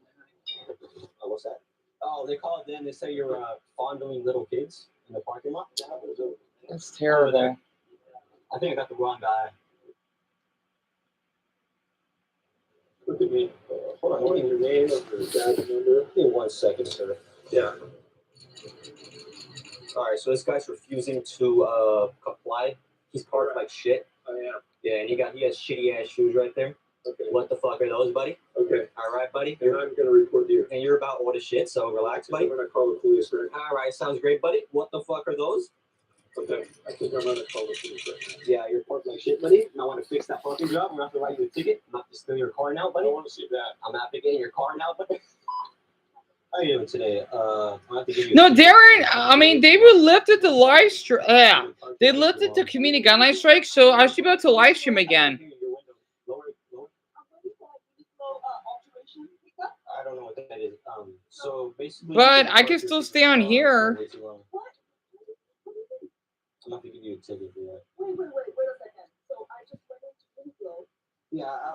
Oh, what's that? Oh, they call it then. They say you're fondling little kids in the parking lot. That's terrible. I think I got the wrong guy. Look at me. Hold on. What is your name or your dad's number? Give me 1 second, sir. Yeah. All right. So this guy's refusing to comply. He's parked like shit. Oh yeah. Yeah, and he has shitty ass shoes right there. Okay. What the fuck are those, buddy? Okay. All right, buddy. And I'm gonna report you. And you're about all the shit, so relax, buddy. I'm gonna call the police right now. All right, sounds great, buddy. What the fuck are those? Okay. I think I'm gonna call the police right now. Yeah, you're parked like shit, buddy. And I want to fix that fucking job. I'm gonna have to write you a ticket. I'm gonna have to steal your car now, I buddy. don't want to see that. I'm gonna have to get in your car now, buddy. How are you doing today? I'm gonna have to give you. No, Darren. I mean, they were lifted the live stream. Yeah, they lifted the community guideline strike, so I should be able to live stream again. I don't know what that is. So basically. But I can still stay on here. I'm gonna have to give you a ticket for that. Wait a second. So I just went into video. Yeah.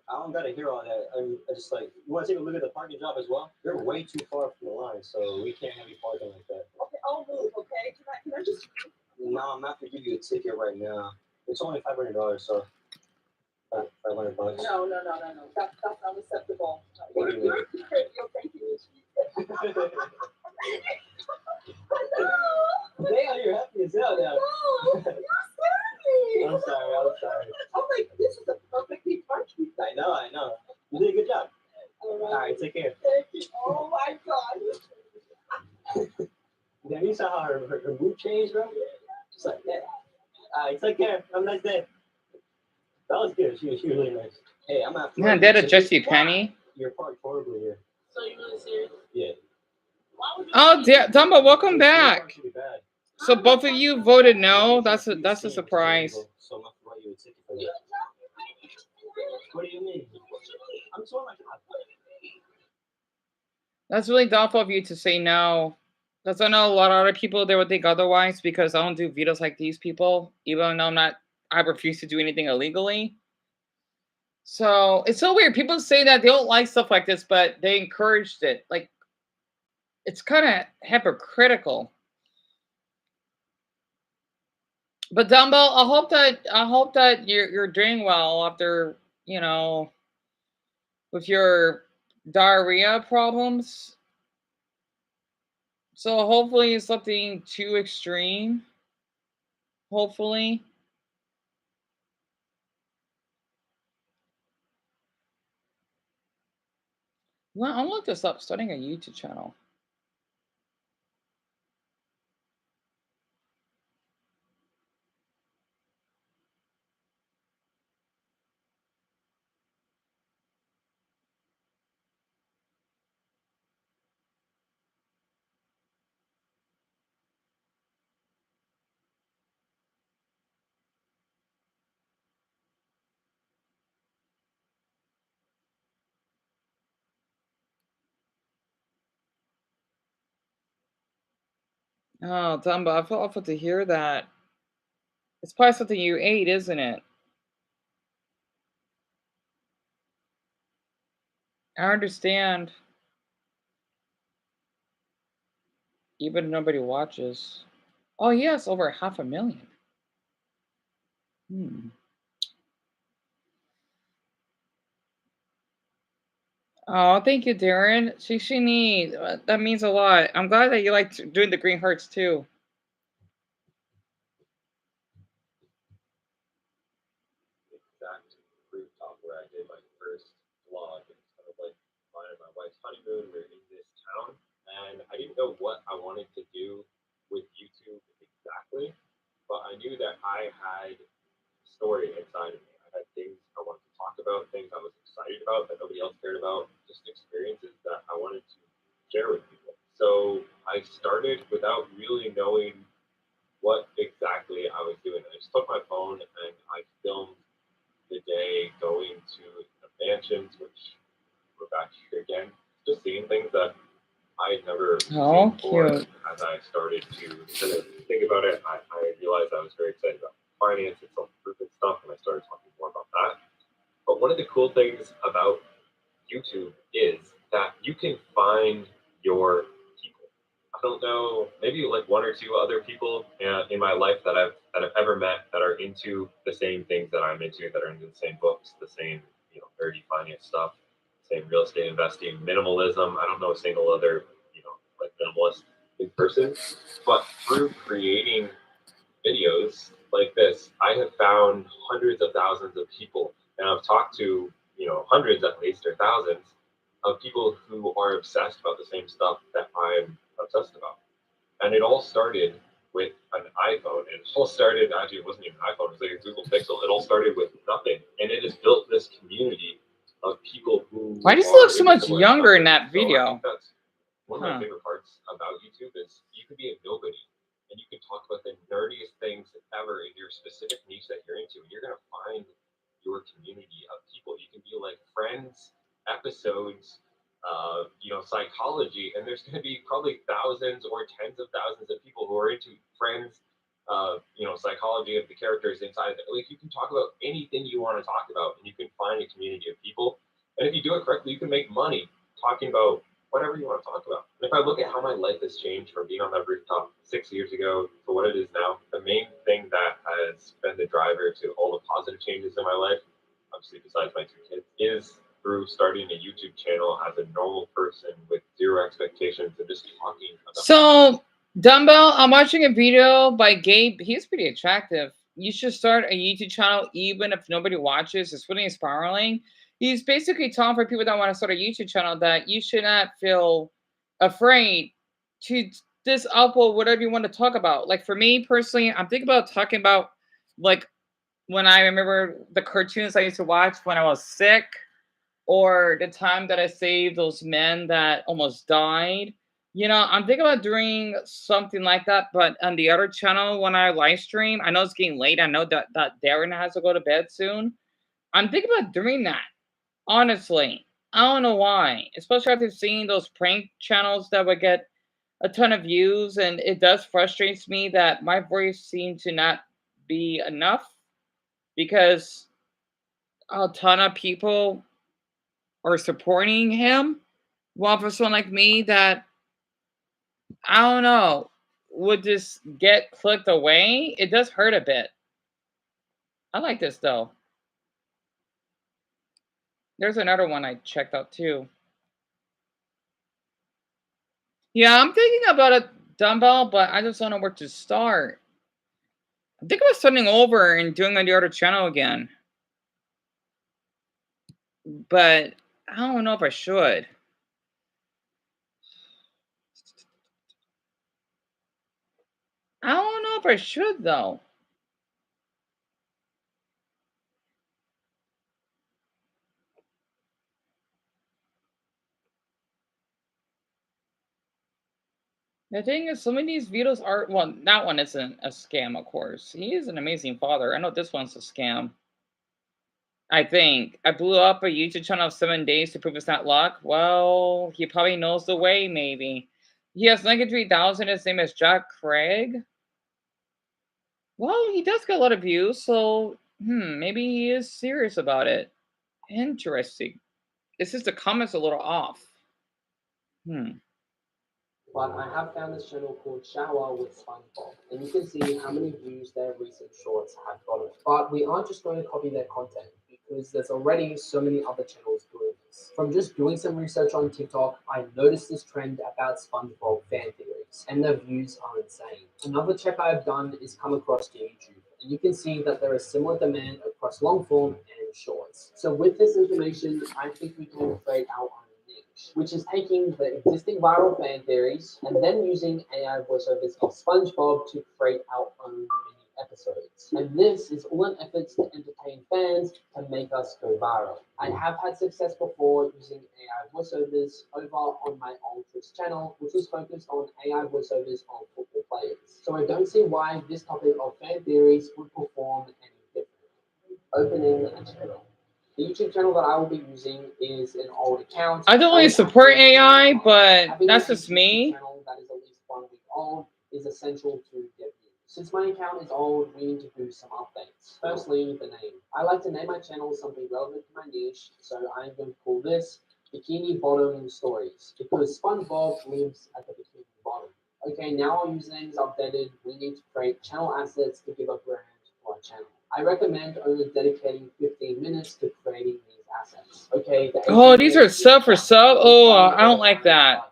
I don't gotta hear all that. I just like, you want to take a look at the parking job as well? You're way too far from the line, so we can't have you parking like that. Okay, I'll move. Okay, can I just? No, I'm not gonna give you a ticket right now. It's only $500, so $500. No. That's unacceptable. What do you mean? You're taking me. Damn, you're happy as hell now. No, you're scaring me. I'm sorry. I'm like, this is a perfectly parked. I know. You did a good job. All Alright, take care. Thank you. Oh my God. Damn, you saw how her mood changed, bro? Just like that. Alright, take care. Have a nice day. That was good. She was really nice. Hey, I'm not. Yeah, that a Jesse Penny. You're parked horribly here. So you really serious? Yeah. Oh, Dumbo, welcome back. So both of you voted no. That's a surprise. So I'm not gonna write you a ticket for that. What do you mean? I'm sorry, my God. That's really thoughtful of you to say no. Because I know a lot of other people they would think otherwise because I don't do vetoes like these people, even though I refuse to do anything illegally. So it's so weird. People say that they don't like stuff like this, but they encouraged it. Like, it's kind of hypocritical. But Dumbo, I hope that you're doing well after, with your diarrhea problems. So hopefully it's nothing too extreme. Hopefully. Well, I'll look this up, starting a YouTube channel. Oh, Dumbo, I feel awful to hear that. It's probably something you ate, isn't it? I understand. Even if nobody watches. Oh, yes, over 500,000. Oh, thank you, Darren. Shishini, that means a lot. I'm glad that you like doing the green hearts too. Exact rooftop where I did my first vlog. It's kind of like mine and my wife's honeymoon. We're in this town, and I didn't know what I wanted to do with YouTube exactly, but I knew that I had story inside of me. I had things I wanted to talk about, things I was excited about that nobody else cared about, just experiences that I wanted to share with people. So I started without really knowing what exactly I was doing. I just took my phone and I filmed the day going to the mansions, which we're back here again, just seeing things that I had never seen before. Cute. As I started to kind of think about it, I realized I was very excited about finance and self-improvement stuff, and I started talking more about that. But one of the cool things about YouTube is that you can find your people. I don't know, maybe like one or two other people in my life that I've ever met that are into the same things that I'm into, that are into the same books, the same nerdy finance stuff, same real estate investing, minimalism. I don't know a single other like minimalist in person, but through creating videos like this, I have found hundreds of thousands of people And I've talked to, hundreds at least or thousands of people who are obsessed about the same stuff that I'm obsessed about. And it all started with an iPhone. And it all started, actually, it wasn't even an iPhone, it was like a Google Pixel. It all started with nothing. And it has built this community of people who. Why does he look so much younger in that video? So I think that's one of my favorite parts about YouTube is you can be a nobody and you can talk about the nerdiest things ever in your specific niche that you're into. You're going to find your community of people. You can be like friends, episodes, psychology, and there's going to be probably thousands or tens of thousands of people who are into friends, psychology of the characters inside. Like you can talk about anything you want to talk about, and you can find a community of people. And if you do it correctly, you can make money talking about whatever you want to talk about. And if I look at how my life has changed from being on that rooftop 6 years ago to what it is now, the main thing that has been the driver to all the positive changes in my life, obviously besides my 2 kids, is through starting a YouTube channel as a normal person with 0 expectations and just talking about. So, Dumbbell, I'm watching a video by Gabe. He's pretty attractive. You should start a YouTube channel even if nobody watches. It's really inspiring. He's basically telling for people that want to start a YouTube channel that you should not feel afraid to just upload whatever you want to talk about. Like for me personally, I'm thinking about talking about like when I remember the cartoons I used to watch when I was sick, or the time that I saved those men that almost died. I'm thinking about doing something like that, but on the other channel when I live stream, I know it's getting late. I know that Darren has to go to bed soon. I'm thinking about doing that. Honestly, I don't know why, especially after seeing those prank channels that would get a ton of views, and it does frustrate me that my voice seems to not be enough because a ton of people are supporting him. While for someone like me that, I don't know, would just get clicked away, it does hurt a bit. I like this though. There's another one I checked out too. Yeah, I'm thinking about a Dumbbell, but I just don't know where to start. I think about starting over and doing on the other channel again. But I don't know if I should. I don't know if I should though. The thing is, some of these videos are, well, that one isn't a scam, of course. He is an amazing father. I know this one's a scam. I think. I blew up a YouTube channel of 7 days to prove it's not luck. Well, he probably knows the way, maybe. He has 93,000. His name is Jack Craig. Well, he does get a lot of views, so, maybe he is serious about it. Interesting. It's just the comments a little off. But I have found this channel called Shower with SpongeBob, and you can see how many views their recent shorts have gotten. But we aren't just going to copy their content, because there's already so many other channels doing this. From just doing some research on TikTok, I noticed this trend about SpongeBob fan theories, and their views are insane. Another check I've done is come across to YouTube, and you can see that there is similar demand across long form and shorts. So with this information, I think we can create our own niche, which is taking the existing viral fan theories and then using AI voiceovers of SpongeBob to create our own mini episodes. And this is all an effort to entertain fans to make us go viral. I have had success before using AI voiceovers over on my old Twitch channel, which was focused on AI voiceovers on football players. So I don't see why this topic of fan theories would perform any differently. Opening a channel. The YouTube channel that I will be using is an old account. I don't really support AI, but that's just me. Channel that is at least 1 week old is essential to get views. Since my account is old, we need to do some updates. Firstly, the name. I like to name my channel something relevant to my niche, so I'm going to call this Bikini Bottom Stories, because SpongeBob lives at the bikini bottom. Okay, now our username is updated. We need to create channel assets to give a brand to our channel. I recommend only dedicating 15 minutes to creating these assets. Okay. Oh, these are sub for sub? Oh, I don't like that.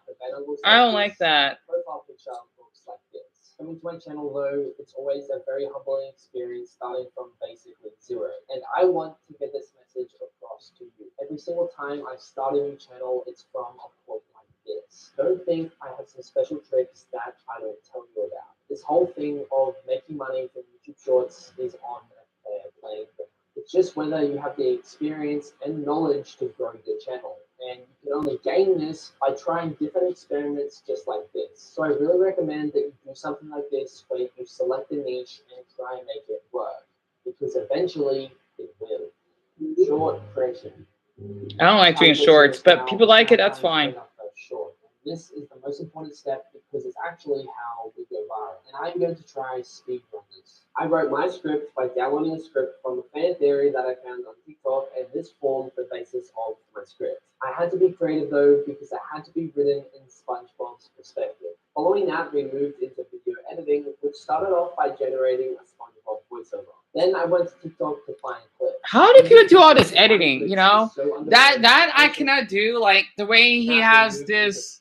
I don't like that. Profile picture looks like this. Coming to my channel though, it's always a very humbling experience starting from basically zero. And I want to get this message across to you. Every single time I start a new channel, it's from a point like this. Don't think I have some special tricks that I don't tell you about. This whole thing of making money from YouTube Shorts is on a fair playing field. It's just whether you have the experience and knowledge to grow your channel. And you can only gain this by trying different experiments just like this. So I really recommend that you do something like this where you select a niche and try and make it work. Because eventually it will. Short creation. I don't like doing shorts, but people like it, that's fine. Short. This is the most important step because it's actually how we go viral. And I'm going to try speedrun this. I wrote my script by downloading a script from a fan theory that I found on TikTok, and this formed the basis of my script. I had to be creative though because it had to be written in SpongeBob's perspective. Following that, we moved into video editing, which started off by generating a SpongeBob voiceover. Then I went to TikTok to find clips. How do people do all this editing? You know, that I cannot do. Like the way he has this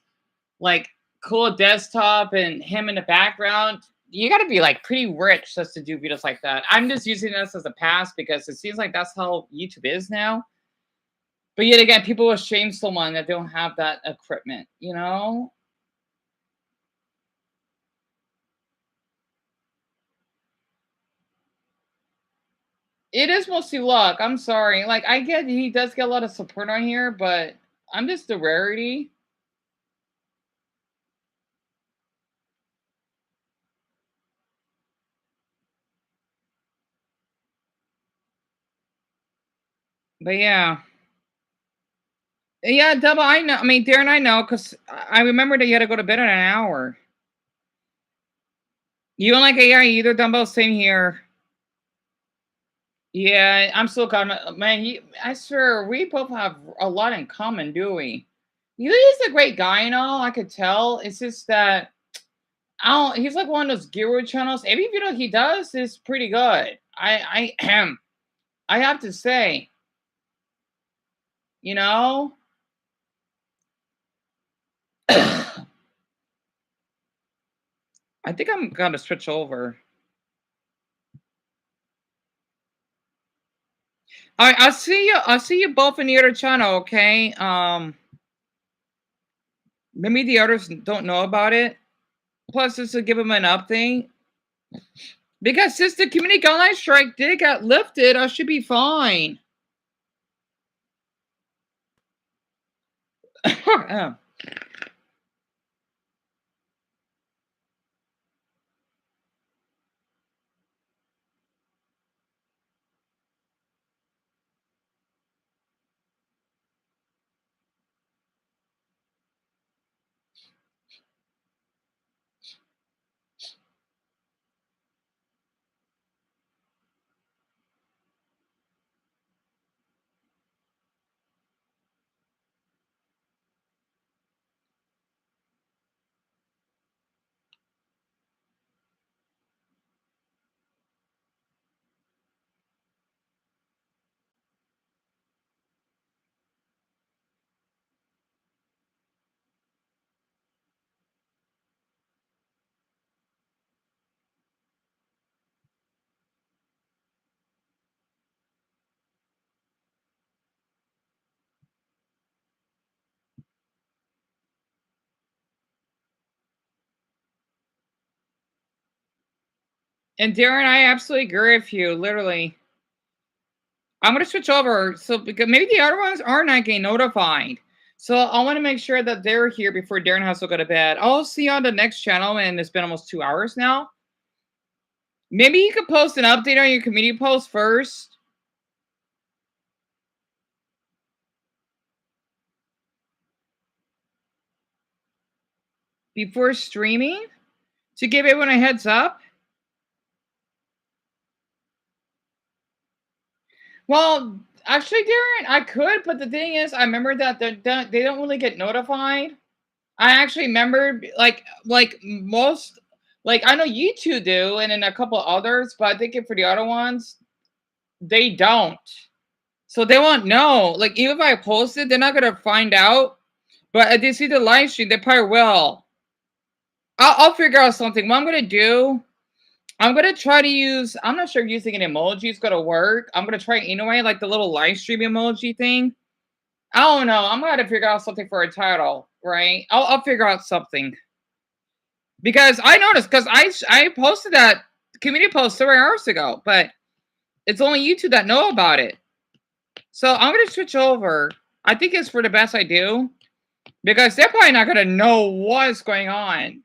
like cool desktop and him in the background. You got to be like pretty rich just to do videos like that. I'm just using this as a pass because it seems like that's how YouTube is now. But yet again, people will shame someone that don't have that equipment, you know? It is mostly luck. I'm sorry. Like, I get he does get a lot of support on here, but I'm just a rarity. But yeah. Yeah, Double, I know. I mean, Darren, I know, because I remember that you had to go to bed in an hour. You don't like AI either, Dumbo? Same here. Yeah, I'm still man. I swear we both have a lot in common, do we? He's a great guy, you know. I could tell. It's just that I don't. He's like one of those guru channels. Every video he does is pretty good. I I have to say, you know. I think I'm gonna switch over. All right, I'll see you. I'll see you both in the other channel, okay? Maybe the others don't know about it. Plus, just to give them an update, because since the community guideline strike did get lifted, I should be fine. And Darren, I absolutely agree with you. Literally, I'm gonna switch over. So because maybe the other ones are not getting notified. So I want to make sure that they're here before Darren has to go to bed. I'll see you on the next channel, and it's been almost 2 hours now. Maybe you could post an update on your community post first. Before streaming to give everyone a heads up. Well, actually, Darren, I could, but the thing is, I remember that they don't really get notified. I actually remember, like most, like I know you two do, and then a couple others, but I think for the other ones, they don't. So they won't know. Like even if I post it, they're not gonna find out. But if they see the live stream, they probably will. I'll figure out something. What I'm gonna do, I'm gonna try to use. I'm not sure if using an emoji is gonna work. I'm gonna try anyway, like the little live stream emoji thing. I don't know. I'm gonna have to figure out something for a title, right? I'll figure out something because I noticed because I posted that community post 3 hours ago, but it's only you two that know about it. So I'm gonna switch over. I think it's for the best I do because they're probably not gonna know what's going on.